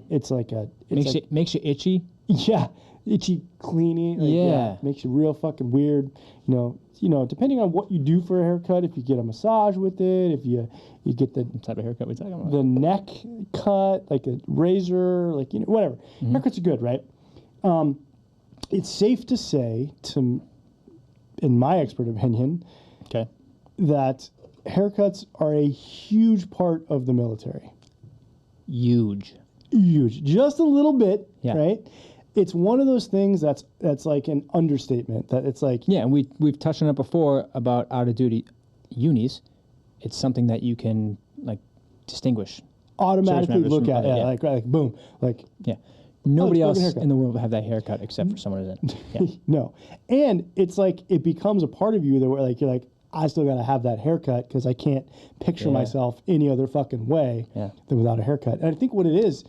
It's like a... Makes you itchy. Yeah. Itchy, cleaning. Like, Yeah. Makes you real fucking weird. You know, depending on what you do for a haircut, if you get a massage with it, if you get the What type of haircut we talking about? the neck cut, like a razor, like, whatever. Haircuts are good, right? It's safe to say, in my expert opinion, Okay. that haircuts are a huge part of the military. Huge. Huge. Just a little bit, Yeah. right? It's one of those things that's like an understatement. That it's like, Yeah, and we've touched on it before about out of duty unis. It's something that you can like distinguish. automatically members look from at it, other- yeah. like boom, like Yeah. Nobody it's a else fucking haircut. in the world will have that haircut except for someone who's in. Yeah. no. And it's like it becomes a part of you that where like you're like, I still got to have that haircut because I can't picture Yeah. myself any other fucking way Yeah. than without a haircut. And I think what it is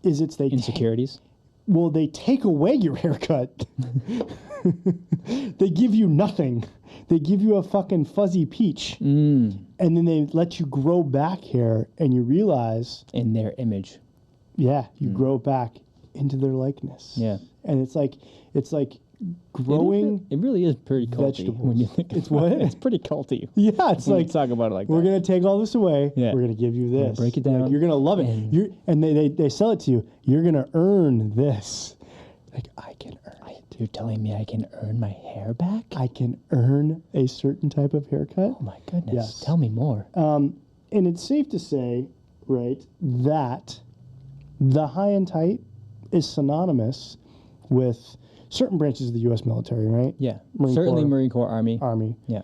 it's they Insecurities. well, they take away your haircut. They give you nothing. They give you a fucking fuzzy peach. And then they let you grow back hair and you realize, In their image. yeah, you grow back into their likeness. Yeah. And it's like growing. It really is pretty culty when you think It's about what? it. It's pretty culty. Yeah, it's When you like talk about it like we're that. gonna take all this away. Yeah. We're gonna give you this. break it Like, down. you're gonna love it. And they sell it to you. You're gonna earn this. Like I can earn it. You're telling me I can earn my hair back? I can earn a certain type of haircut. Oh my goodness. Yes. Tell me more. And it's safe to say, right, that the high and tight is synonymous with certain branches of the U.S. military, right? Yeah. Marine Certainly Corps. Marine Corps, Army. Army. Yeah.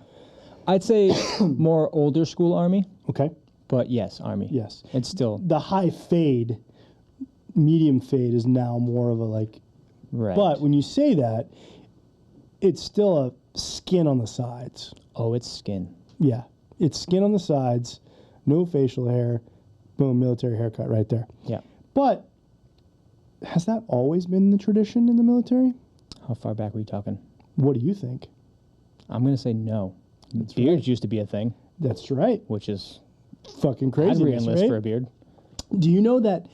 I'd say more older school Army, Okay. but yes, Army. Yes. It's still The high fade, medium fade is now more of a like. right. But when you say that, it's still a skin on the sides. Oh, it's skin. Yeah. It's skin on the sides, no facial hair, boom, military haircut right there. Yeah. But has that always been the tradition in the military? How far back were you talking? What do you think? I'm going to say no. Beards used to be a thing, That's right. which is Fucking I'd crazy. re-enlist for a beard. Do you know that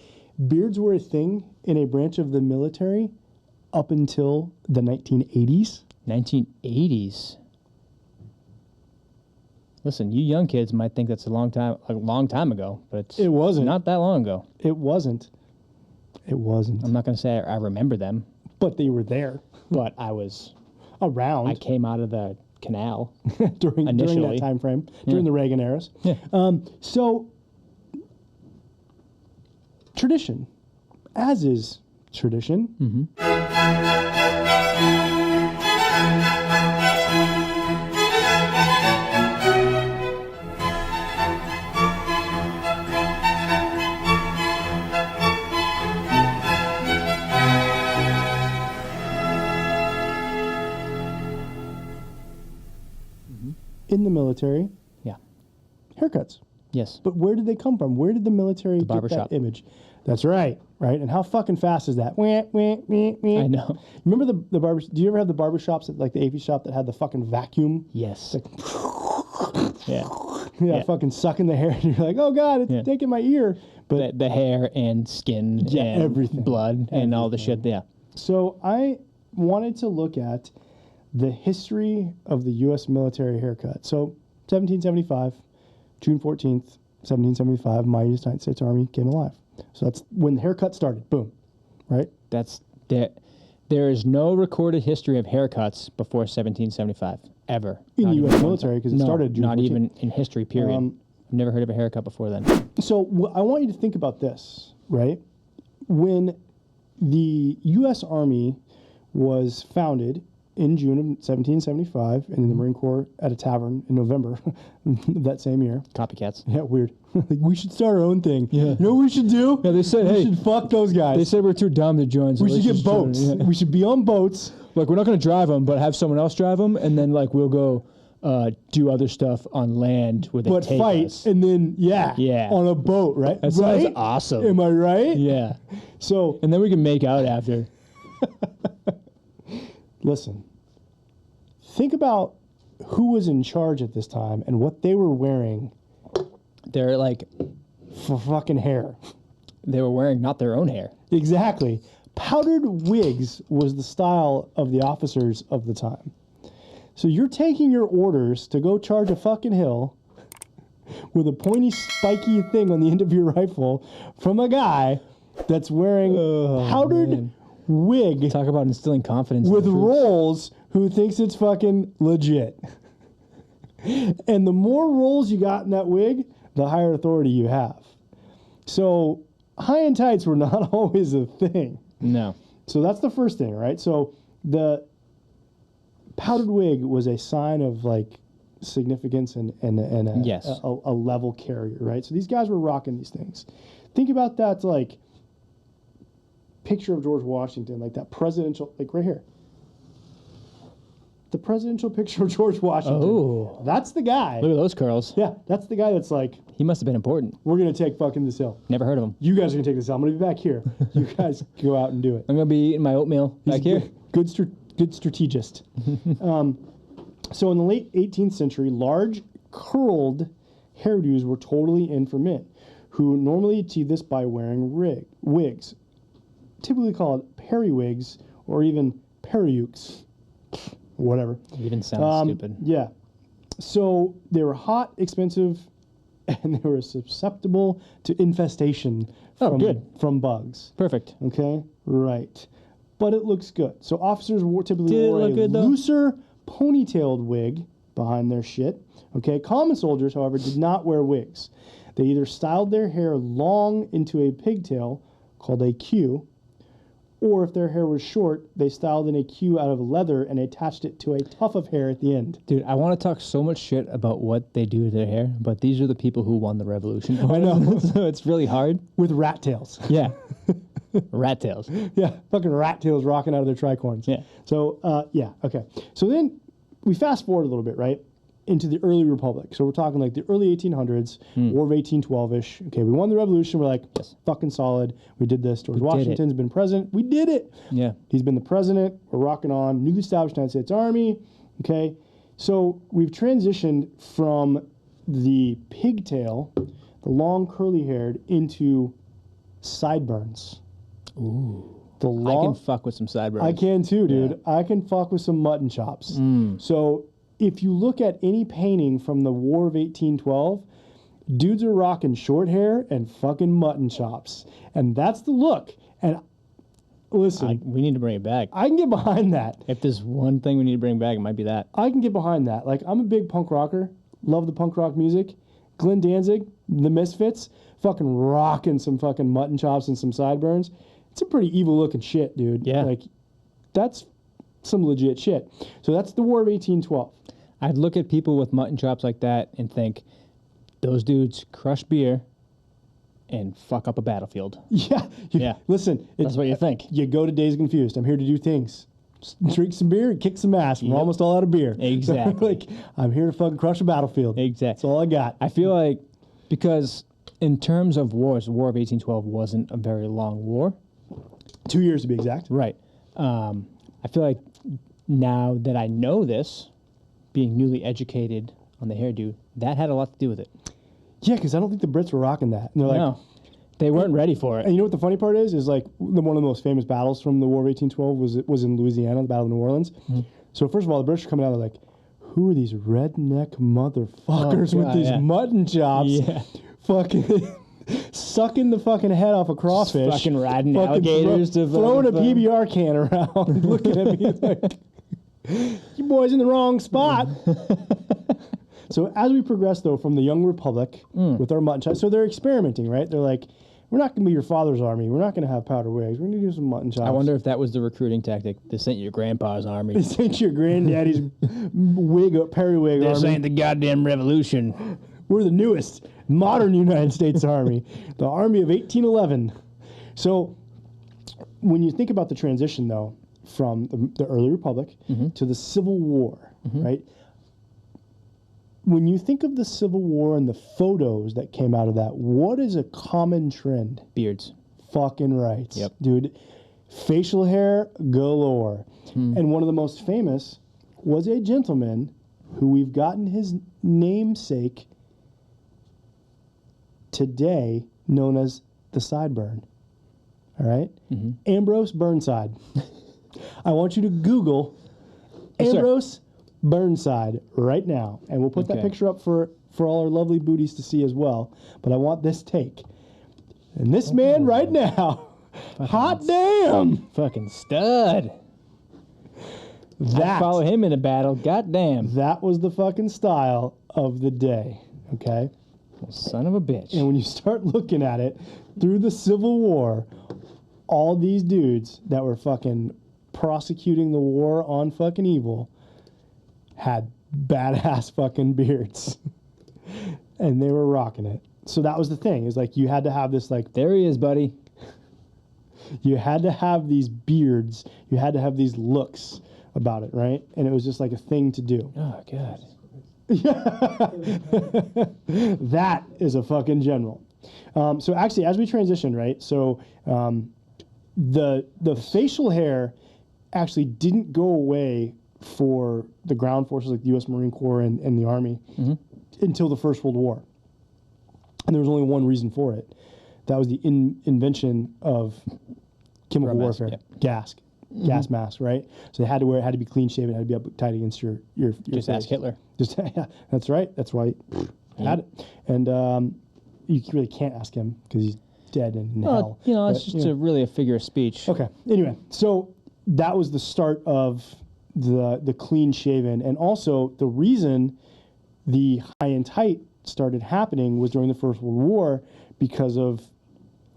beards were a thing in a branch of the military up until the 1980s? 1980s. Listen, you young kids might think that's a long time ago, but It wasn't. not that long ago. It wasn't. It wasn't. I'm not going to say I remember them, But they were there but I around came out of the canal. during initially. that time frame, during the Reagan eras. Yeah. So, tradition, as is tradition. In the military, Yeah. haircuts. Yes. But where did they come from? Where did the military get barbershop. that image? That's right, right? And how fucking fast is that? Wah, wah, wah, wah. I know. Remember the barber? Do you ever have the barber shops at like the AV shop that had the fucking vacuum? Yes. It's Yeah. yeah, Yeah. fucking sucking the hair, and you're like, oh god, it's Yeah. taking my ear. But The hair and skin Yeah, and everything. blood and all the shit. Yeah. so I wanted to look at the history of the U.S. military haircut. So 1775, June 14th, 1775, mightiest United States Army came alive. So that's when the haircut started. Boom, right? That's there is no recorded history of haircuts before 1775 ever. In Not the even U.S. one military, time. because it No, started June not 14th. even in history. Period. I've never heard of a haircut before then. So I want you to think about this. right? When the U.S. Army was founded in June of 1775, and in the Marine Corps at a tavern in November of that same year. Copycats. Yeah, weird. Like, we should start our own thing. Yeah. You know what we should do? Yeah, they said, we hey, should fuck those guys. They said we're too dumb to join. So we should let's get just join. boats. Yeah. We should be on boats. Like, we're not going to drive them, but have someone else drive them, and then, like, we'll go do other stuff on land where they But take fight, us. and then, Yeah. on a boat, right? That sounds right? awesome. Am I right? Yeah. So, And then we can make out after. listen. Think about who was in charge at this time and what they were wearing They're, like, for fucking hair. they were wearing not their own hair. Exactly. Powdered wigs was the style of the officers of the time. So you're taking your orders to go charge a fucking hill with a pointy, spiky thing on the end of your rifle from a guy that's wearing powdered wig Talk about instilling confidence. with in the troops. rolls who thinks it's fucking legit. And the more rolls you got in that wig, the higher authority you have. So high and tights were not always a thing. No. So that's the first thing, right? So the powdered wig was a sign of like significance and Yes. a level carrier, right? So these guys were rocking these things. Think about that like picture of George Washington, like that presidential, like right here. The presidential picture of George Washington. Oh. That's the guy. Look at those curls. Yeah, that's the guy that's like, He must have been important. we're going to take fucking this hill. Never heard of him. You guys are going to take this hill. I'm going to be back here. You guys go out and do it. I'm going to be eating my oatmeal back here. Good strategist. So in the late 18th century, large curled hairdos were totally in for men, who normally achieved this by wearing wigs, typically called periwigs or even periukes, whatever. It even sounds stupid. Yeah. So they were hot, expensive, and they were susceptible to infestation from bugs. Perfect. Okay, right. But it looks good. So officers typically Did it wore a look good, though? looser ponytailed wig behind their shit. Okay, common soldiers, however, did not wear wigs. They either styled their hair long into a pigtail called a queue, or if their hair was short, they styled in a queue out of leather and attached it to a tuft of hair at the end. Dude, I want to talk so much shit about what they do to their hair, but these are the people who won the revolution. I know. So it's really hard. With rat tails. Yeah. Rat tails. Yeah, fucking rat tails rocking out of their tricorns. Yeah. So, yeah, okay. So then we fast forward a little bit, right, into the early republic. So we're talking like the early 1800s, War of 1812-ish. Okay, we won the revolution. We're like, Yes. fucking solid. We did this. George We did it. Washington's been president. We did it. Yeah. He's been the president. We're rocking on. Newly established United States Army. Okay, so we've transitioned from the pigtail, the long curly-haired, into sideburns. Ooh. The I long, can fuck with some sideburns. I can too, dude. I can fuck with some mutton chops. So if you look at any painting from the War of 1812, dudes are rocking short hair and fucking mutton chops. And that's the look. And listen, We need to bring it back. I can get behind that. If there's one thing we need to bring back, it might be that. I can get behind that. Like, I'm a big punk rocker. Love the punk rock music. Glenn Danzig, the Misfits, fucking rocking some fucking mutton chops and some sideburns. It's a pretty evil looking shit, dude. Yeah. Like, that's some legit shit. So that's the War of 1812. I'd look at people with mutton chops like that and think, those dudes crush beer and fuck up a battlefield. Yeah. Yeah. Listen, That's what you think. You go to Days Confused. I'm here to do things. Just drink some beer and kick some ass. We're Yep. almost all out of beer. Exactly. So, like, I'm here to fucking crush a battlefield. Exactly. That's all I got. I feel like, because in terms of wars, the War of 1812 wasn't a very long war. 2 years to be exact. Right. I feel like now that I know this, being newly educated on the hairdo, that had a lot to do with it. Yeah, because I don't think the Brits were rocking that. And they're like, No, they weren't ready for and it. you know what the funny part is? Is like one of the most famous battles from the War of 1812 was in Louisiana, the Battle of New Orleans. So first of all, the British are coming out, they're like, who are these redneck motherfuckers with God, these yeah. mutton chops? Yeah. Fucking sucking the fucking head off a crawfish. fucking riding alligators to throwing a fucking- PBR can around, looking at me like, you boys in the wrong spot. So as we progress, though, from the young republic with our mutton chops, so they're experimenting, right? They're like, we're not going to be your father's army. We're not going to have powder wigs. We're going to do some mutton chops. I wonder if that was the recruiting tactic. This ain't your grandpa's army. This ain't your granddaddy's periwig This army. ain't the goddamn revolution. We're the newest modern United States Army, the Army of 1811. So when you think about the transition, though, from the early Republic to the Civil War, right? When you think of the Civil War and the photos that came out of that, what is a common trend? Beards. Fucking right. Yep. Dude, facial hair galore. And one of the most famous was a gentleman who we've gotten his namesake today, known as the sideburn. All right? Ambrose Burnside. I want you to Google Ambrose Burnside right now, and we'll put that picture up for all our lovely booties to see as well. But I want this take. And this man right now, hot damn! Fucking stud. That, I'd follow him in a battle. Goddamn. that was the fucking style of the day, okay? Son of a bitch. And when you start looking at it, through the Civil War, all these dudes that were fucking prosecuting the war on fucking evil had badass fucking beards. And they were rocking it. So that was the thing, is like you had to have this like... There he is, buddy. You had to have these beards. You had to have these looks about it, right? And it was just like a thing to do. Oh, God. That is a fucking general. So actually, as we transition, right? So the facial hair actually didn't go away for the ground forces like the U.S. Marine Corps and the Army until the First World War. And there was only one reason for it. That was the invention of chemical warfare, gas mask, right? So they had to wear it, had to be clean shaven, it had to be up tight against your Just face. ask Hitler. Just yeah, that's right. That's why he had it. And you really can't ask him because he's dead and in hell. You know, it's But, just really a figure of speech. Okay. Anyway, so that was the start of the clean shaven, and also the reason the high and tight started happening was during the First World War because of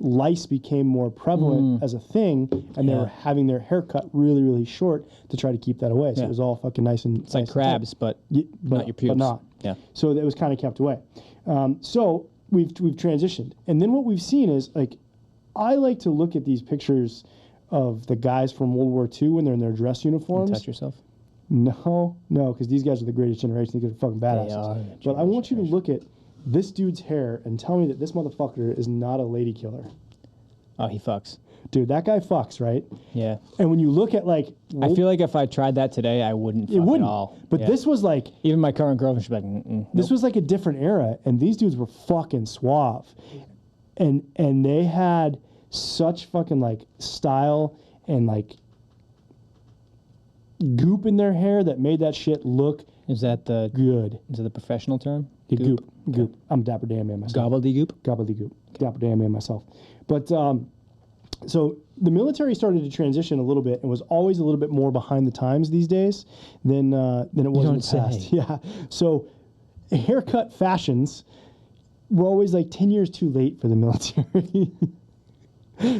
lice became more prevalent as a thing, and they were having their hair cut really, really short to try to keep that away. So it was all fucking nice and It's like crabs, but not your pubes. But not. Yeah. So it was kind of kept away. So we've transitioned, and then what we've seen is like I like to look at these pictures of the guys from World War II when they're in their dress uniforms. Touch yourself. No, because these guys are the greatest generation. They're fucking badasses. They are the But I want you to look at this dude's hair and tell me that this motherfucker is not a lady killer. Oh, he fucks. Dude, that guy fucks, right? Yeah. And when you look at like... I feel like if I tried that today, I wouldn't fuck wouldn't. at all. But this was like... Even my current girlfriend, she'd be like, This was like a different era, and these dudes were fucking suave. And they had such fucking like style and like goop in their hair that made that shit look Is that the professional term? Yeah, goop. I'm a dapper damn man myself. Gobbledygook. Dapper damn man myself. But so the military started to transition a little bit and was always a little bit more behind the times these days than it was in the past. Yeah. So haircut fashions were always like 10 years too late for the military.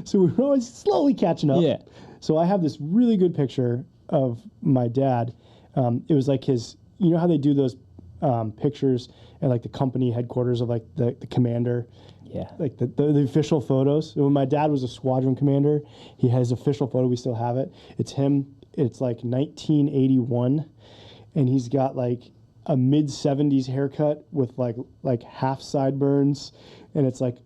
So we were always slowly catching up. Yeah. So I have this really good picture of my dad. It was like his, you know how they do those pictures at like the company headquarters of like the commander? Yeah. Like the official photos. So when my dad was a squadron commander, he has official photo. We still have it. It's him. It's like 1981. And he's got like a mid-70s haircut with like half sideburns. And it's like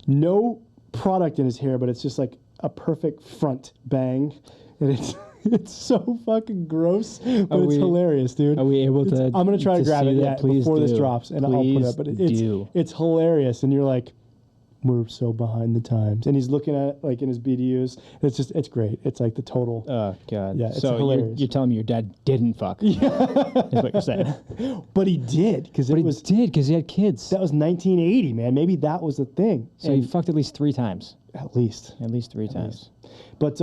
no product in his hair, but it's just like a perfect front bang. And it's so fucking gross, but it's hilarious, dude. Are we able to? I'm gonna try to grab it before this drops, and I'll put it up. But it's hilarious, and you're like, we're so behind the times. And he's looking at it like in his BDUs. It's great. It's like the total. Oh God. Yeah. It's so hilarious. you're telling me your dad didn't fuck? Yeah. Is what you're saying. But he did because because he had kids. That was 1980, man. Maybe that was the thing. So he fucked at least 3 times. At least 3 times. But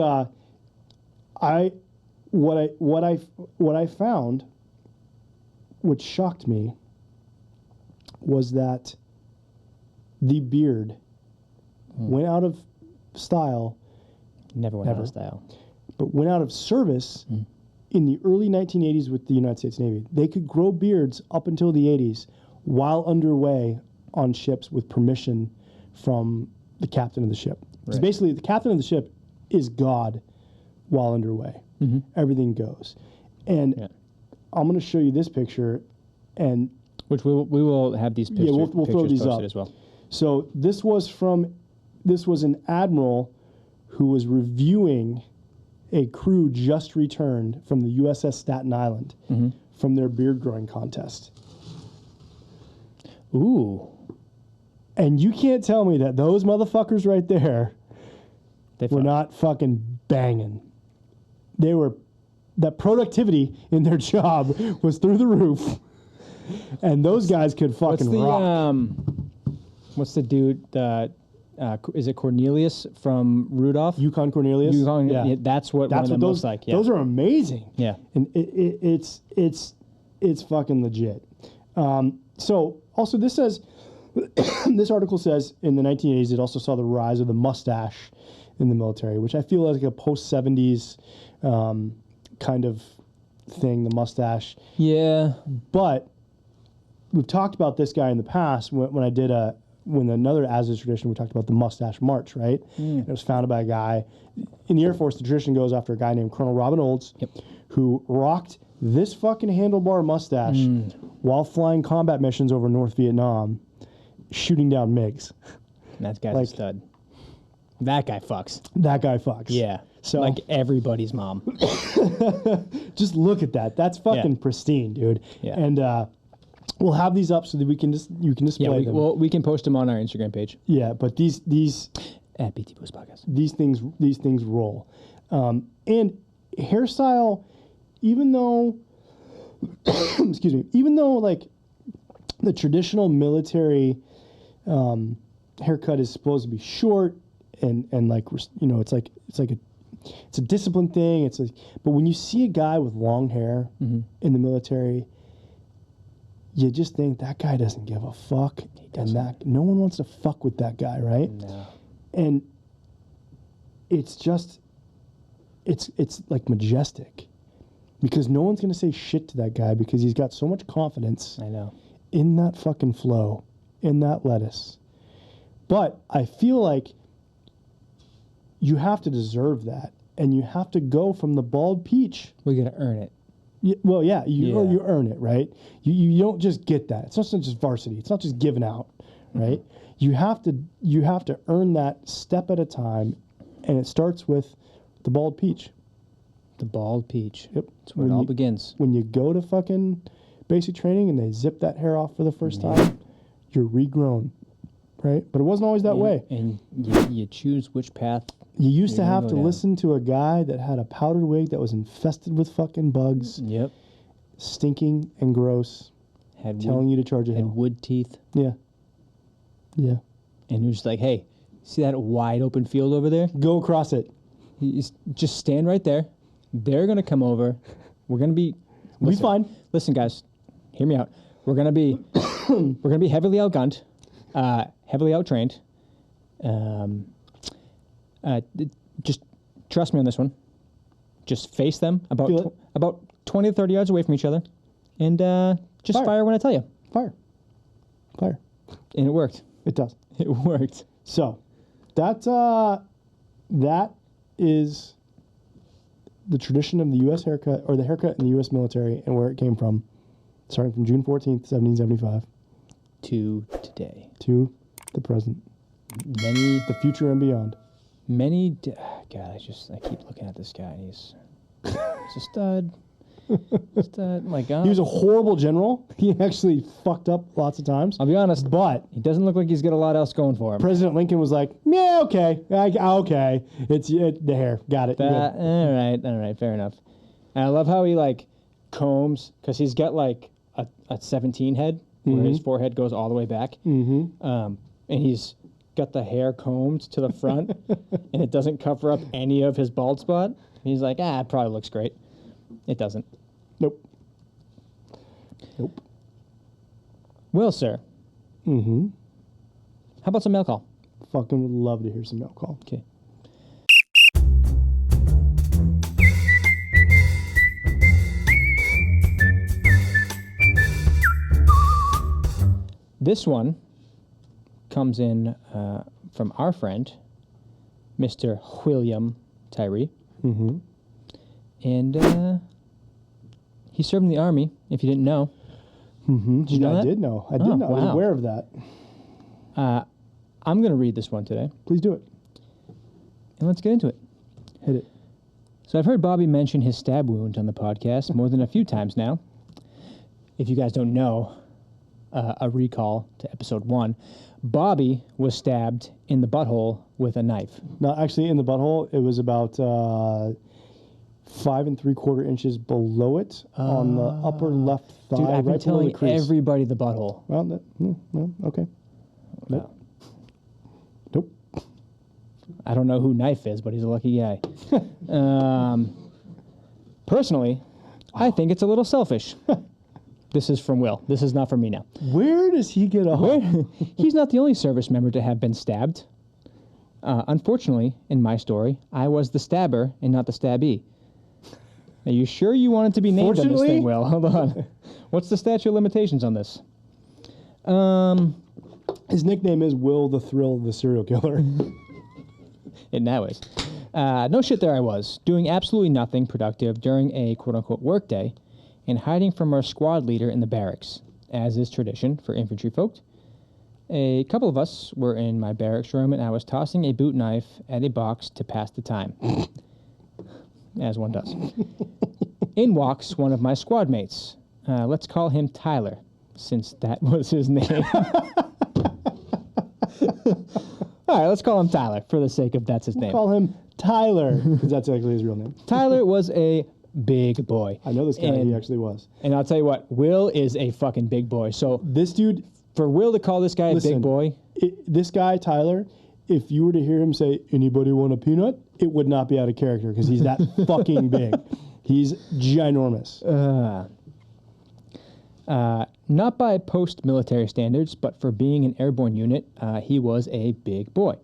what I found, which shocked me, was that the beard went out of style, Never went out of style. but went out of service in the early 1980s with the United States Navy. They could grow beards up until the 80s while underway on ships with permission from the captain of the ship. Because basically, the captain of the ship is God while underway. Everything goes. And I'm going to show you this picture, and which we will have these pictures. yeah, we'll throw these up as well. So this was an admiral who was reviewing a crew just returned from the USS Staten Island from their beard growing contest. Ooh. And you can't tell me that those motherfuckers right there were fucked. not fucking banging. They were, that productivity in their job was through the roof. And those guys could fucking rock. What's the dude? Is it Cornelius from Rudolph? Yukon Cornelius. Yeah, that's what one of them looks like. Yeah. Those are amazing. Yeah, and it's fucking legit. So also this says, this article says in the 1980s it also saw the rise of the mustache in the military, which I feel like a post 70s kind of thing. The mustache. Yeah, but we've talked about this guy in the past when another Hazardous tradition, we talked about the Mustache March, right? It was founded by a guy. In the Air Force, the tradition goes after a guy named Colonel Robin Olds, who rocked this fucking handlebar mustache while flying combat missions over North Vietnam, shooting down MiGs. That guy's a stud. That guy fucks. That guy fucks. Yeah. So, like everybody's mom. Just look at that. That's fucking pristine, dude. Yeah. And we'll have these up so that you can display them. Well, we can post them on our Instagram page. Yeah, but these at BT Boost Podcast. These things roll. And hairstyle, even though excuse me, even though like the traditional military haircut is supposed to be short and like, you know, it's a discipline thing. It's like, but when you see a guy with long hair in the military, you just think that guy doesn't give a fuck, and that no one wants to fuck with that guy, right? No. And it's just, it's like majestic, because no one's gonna say shit to that guy because he's got so much confidence. I know. In that fucking flow, in that lettuce. But I feel like you have to deserve that, and you have to go from the bald peach. We gotta earn it. Well, yeah, you earn it, right? You don't just get that. It's not just varsity. It's not just given out, right? You have to earn that step at a time, and it starts with the bald peach. The bald peach. Yep, that's where it all begins. When you go to fucking basic training and they zip that hair off for the first time, you're regrown, right? But it wasn't always that way. And you choose which path. You used to have to listen to a guy that had a powdered wig that was infested with fucking bugs. Yep. Stinking and gross. Telling you to charge a hill. And wood teeth. Yeah. Yeah. And you're just like, hey, see that wide open field over there? Go across it. Just stand right there. They're going to come over. We're going to be... We'll be fine. Listen, guys. Hear me out. We're going to be... we're going to be heavily outgunned. Heavily outtrained. Just trust me on this one. Just face them about 20 to 30 yards away from each other, and just fire when I tell you. Fire. And it worked. It does. It worked. So that is the tradition of the U.S. haircut, or the haircut in the U.S. military, and where it came from, starting from June 14th, 1775. To today. To the present. The future and beyond. God, I keep looking at this guy, and he's a stud. My God. He was a horrible general. He actually fucked up lots of times. I'll be honest, but he doesn't look like he's got a lot else going for him. President Lincoln was like, yeah, okay, okay. It's the hair. Got it. All right, fair enough. And I love how he like combs, because he's got like a 17 head, where his forehead goes all the way back. And he's got the hair combed to the front, and it doesn't cover up any of his bald spot. He's like, it probably looks great. It doesn't. Nope. Well, sir. How about some mail call? Fucking would love to hear some mail call. Okay. This one comes in from our friend, Mr. William Tyree. Mm-hmm. And he served in the Army, if you didn't know. Mm-hmm. Did you know I that? did know. I did know. I was Wow. aware of that. I'm going to read this one today, Please do it. and let's get into it. Hit it. So I've heard Bobby mention his stab wound on the podcast more than a few times now. If you guys don't know, a recall to episode 1, Bobby was stabbed in the butthole with a knife. No, actually, in the butthole, it was about 5 3/4 inches below it on the upper left thigh, Dude, I've been right below telling the crease. everybody the butthole. Well, no, okay. Nope. Nope. I don't know who Knife is, but he's a lucky guy. Personally, I think it's a little selfish. This is from Will. This is not from me now. Where does he get off? He's not the only service member to have been stabbed. Unfortunately, in my story, I was the stabber and not the stabbee. Are you sure you wanted to be named on this Fortunately? thing, Will? Hold on. What's the statute of limitations on this? His nickname is Will the Thrill the Serial Killer. It now is. No shit, there I was, doing absolutely nothing productive during a quote-unquote work day and hiding from our squad leader in the barracks, as is tradition for infantry folk. A couple of us were in my barracks room, and I was tossing a boot knife at a box to pass the time, as one does. In walks one of my squad mates. Let's call him Tyler, since that was his name. All right, let's call him Tyler for the sake of that's his name. Call him Tyler, because that's actually his real name. Tyler was a big boy. I know this guy. He actually was. And I'll tell you what, Will is a fucking big boy. So This dude, for Will to call this guy a big boy, this guy, Tyler, if you were to hear him say, "Anybody want a peanut?" it would not be out of character because he's that fucking big. He's ginormous. not by post-military standards, but for being an airborne unit, he was a big boy.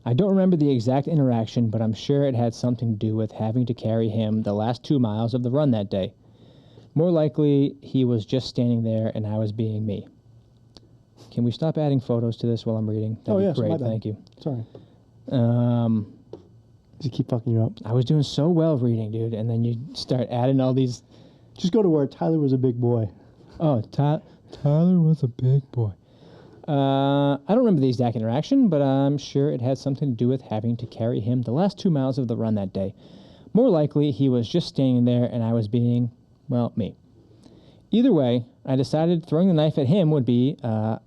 I don't remember the exact interaction, but I'm sure it had something to do with having to carry him the last 2 miles of the run that day. More likely, he was just standing there and I was being me. Can we stop adding photos to this while I'm reading? That'd be great, thank you. Sorry. Does he keep fucking you up? I was doing so well reading, dude, and then you start adding all these... Just go to where Tyler was a big boy. Oh, Tyler was a big boy. I don't remember the exact interaction, but I'm sure it had something to do with having to carry him the last 2 miles of the run that day. More likely, he was just standing there and I was being, well, me. Either way, I decided throwing the knife at him would be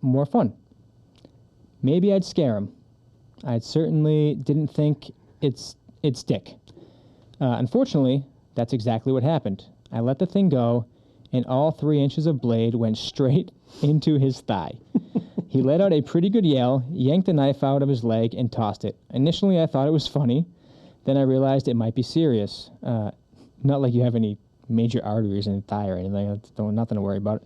more fun. Maybe I'd scare him. I certainly didn't think it'd stick. Unfortunately, that's exactly what happened. I let the thing go, and all 3 inches of blade went straight into his thigh. He let out a pretty good yell, yanked the knife out of his leg, and tossed it. Initially, I thought it was funny. Then I realized it might be serious. Not like you have any major arteries in the thigh or anything. That's nothing to worry about.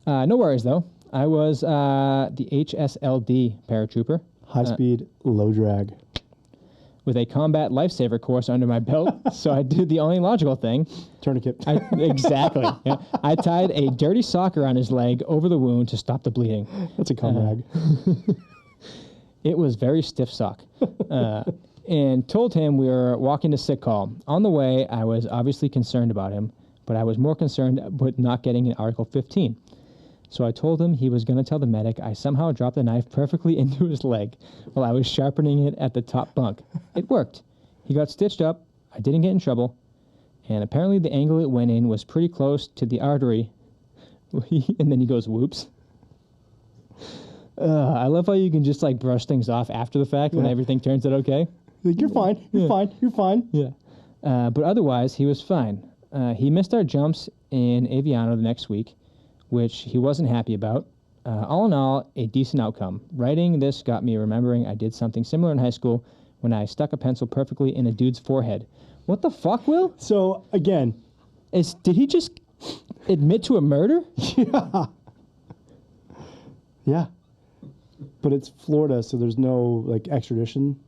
No worries, though. I was the HSLD paratrooper. High speed, low drag. With a combat lifesaver course under my belt, so I did the only logical thing. Tourniquet. Exactly. Yeah. I tied a dirty sock around his leg over the wound to stop the bleeding. That's a cum rag. It was very stiff sock. And told him we were walking to sick call. On the way, I was obviously concerned about him, but I was more concerned with not getting an Article 15. So I told him he was going to tell the medic I somehow dropped the knife perfectly into his leg while I was sharpening it at the top bunk. It worked. He got stitched up. I didn't get in trouble. And apparently the angle it went in was pretty close to the artery. And then he goes, whoops. I love how you can just like brush things off after the fact when everything turns out okay. Like, you're fine. You're fine. You're fine. Yeah. But otherwise, he was fine. He missed our jumps in Aviano the next week, which he wasn't happy about. All in all, a decent outcome. Writing this got me remembering I did something similar in high school when I stuck a pencil perfectly in a dude's forehead. What the fuck, Will? So, again. Did he just admit to a murder? Yeah. Yeah. but it's Florida, so there's no like extradition.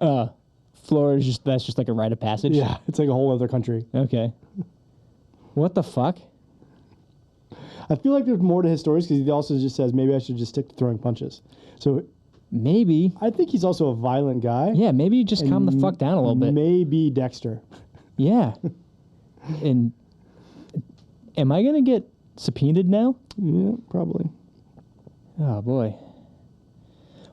Florida that's just like a rite of passage. Yeah, it's like a whole other country. Okay. What the fuck? I feel like there's more to his stories because he also just says maybe I should just stick to throwing punches. So maybe I think he's also a violent guy. Yeah, maybe you just calm the fuck down a little bit. Maybe Dexter. Yeah. And am I gonna get subpoenaed now? Yeah, probably. Oh boy.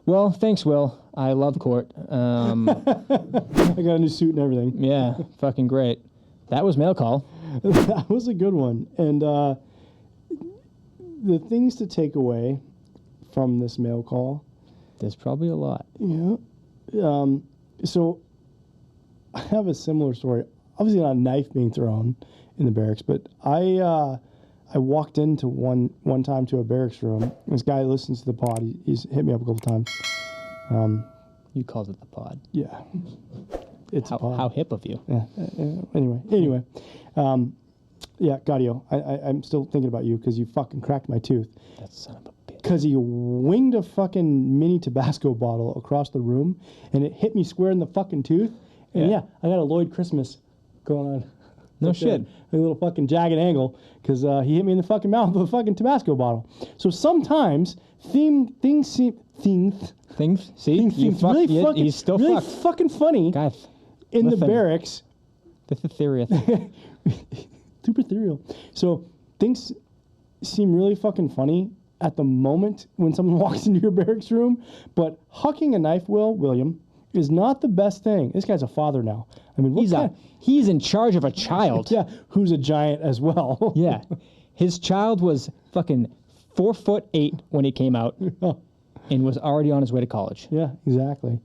Well, thanks, Will. I love court. I got a new suit and everything. Yeah, fucking great. That was mail call. That was a good one. And the things to take away from this mail call. There's probably a lot. Yeah. So I have a similar story. Obviously not a knife being thrown in the barracks, but I walked into one time to a barracks room. This guy listens to the pod. He's hit me up a couple times. You called it the pod. Yeah. It's a pod. How hip of you. Anyway. Yeah, Gaudio, I'm still thinking about you because you fucking cracked my tooth. That son of a bitch. Because he winged a fucking mini Tabasco bottle across the room, and it hit me square in the fucking tooth. And yeah I got a Lloyd Christmas going on. No shit. A little fucking jagged angle because he hit me in the fucking mouth with a fucking Tabasco bottle. So sometimes things seem things. See, he's still really fucked. Fucking funny. God, in the barracks. This is serious. Super ethereal. So things seem really fucking funny at the moment when someone walks into your barracks room, but hucking a knife, William, is not the best thing. This guy's a father now. I mean, he's in charge of a child. Yeah, who's a giant as well. Yeah, his child was fucking 4'8" when he came out, and was already on his way to college. Yeah, exactly.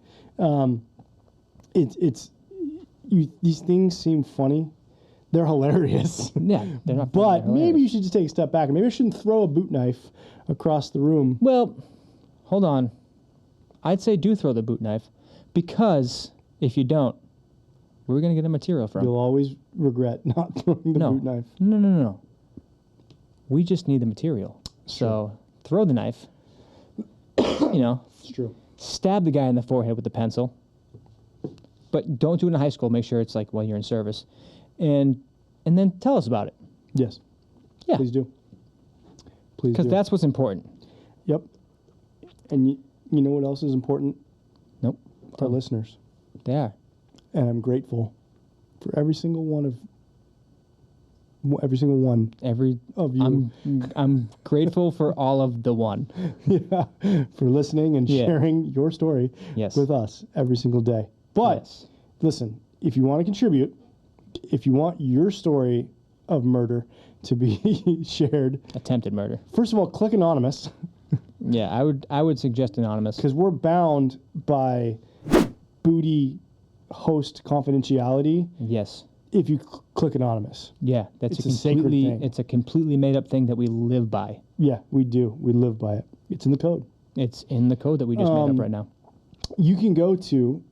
These things seem funny. They're hilarious. Yeah, they're not. But maybe you should just take a step back. Maybe I shouldn't throw a boot knife across the room. Well, hold on. I'd say do throw the boot knife, because if you don't, where are we going to get the material from? You'll always regret not throwing the boot knife. No. We just need the material. So throw the knife. It's true. Stab the guy in the forehead with the pencil. But don't do it in high school. Make sure it's like while you're in service. And then tell us about it. Yes. Yeah. Please do. Please do. Because that's what's important. Yep. And you know what else is important? Nope. Our listeners. They are. And I'm grateful for every single one of you. I'm grateful for all of the one. Yeah. For listening and sharing your story with us every single day. But listen, if you want to contribute, if you want your story of murder to be shared, attempted murder. First of all, click anonymous. Yeah, I would suggest anonymous, because we're bound by booty host confidentiality. Yes. If you click anonymous. Yeah, it's a sacred thing. It's a completely made up thing that we live by. Yeah, we do. We live by it. It's in the code. It's in the code that we just made up right now. You can go to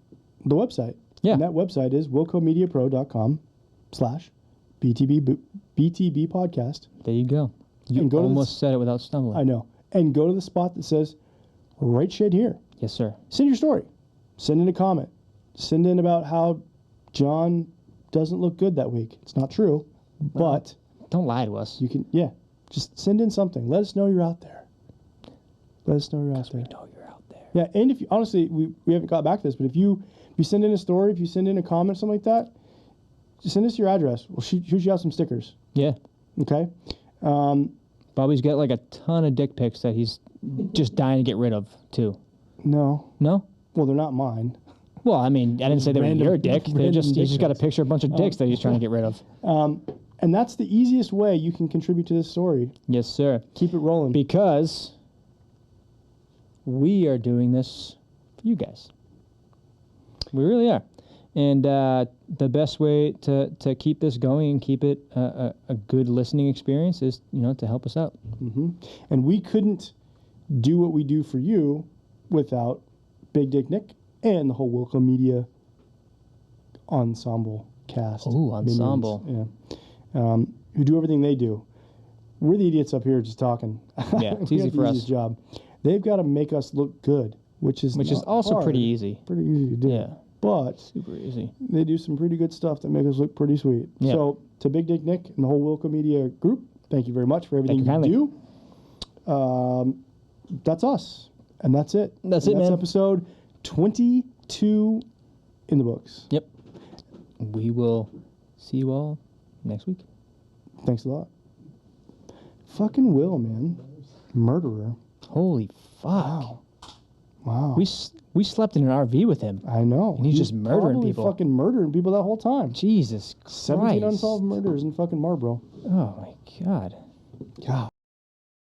the website. Yeah. And that website is wilcomediapro.com/BTB podcast. There you go. You almost said it without stumbling. I know. And go to the spot that says, right shit here. Yes, sir. Send your story. Send in a comment. Send in about how John doesn't look good that week. It's not true, but... Don't lie to us. You can, just send in something. Let us know you're out there. Let us know you're out there. We know you're out there. Yeah, and if you, honestly, we haven't got back to this, but if you send in a story, if you send in a comment, something like that, just send us your address. We'll shoot you out some stickers. Yeah. Okay? Bobby's got like a ton of dick pics that he's just dying to get rid of, too. No. No? Well, they're not mine. Well, I mean, I didn't say they were your dick. He's just got a picture of a bunch of dicks that he's trying to get rid of. And that's the easiest way you can contribute to this story. Yes, sir. Keep it rolling. Because we are doing this for you guys. We really are. And the best way to keep this going and keep it a good listening experience is, to help us out. Mm-hmm. And we couldn't do what we do for you without Big Dick Nick and the whole Wilco Media ensemble cast. Ooh, ensemble. Minions, who do everything they do. We're the idiots up here just talking. Yeah, it's easy for us. Job. They've got to make us look good, which is also hard. pretty easy. Pretty easy to do. Yeah. But Super easy. they do some pretty good stuff that make us look pretty sweet. Yeah. So to Big Dick Nick and the whole Wilco Media group, thank you very much for everything Thank you do. That's us. And that's it. That's it, man. Episode 22 in the books. Yep. We will see you all next week. Thanks a lot. Fucking Will, man. Murderer. Holy fuck. Wow. We slept in an RV with him. I know. And he's just murdering probably people. Fucking murdering people that whole time. Jesus Christ. 17 unsolved murders in fucking Marlboro. Oh my God. God.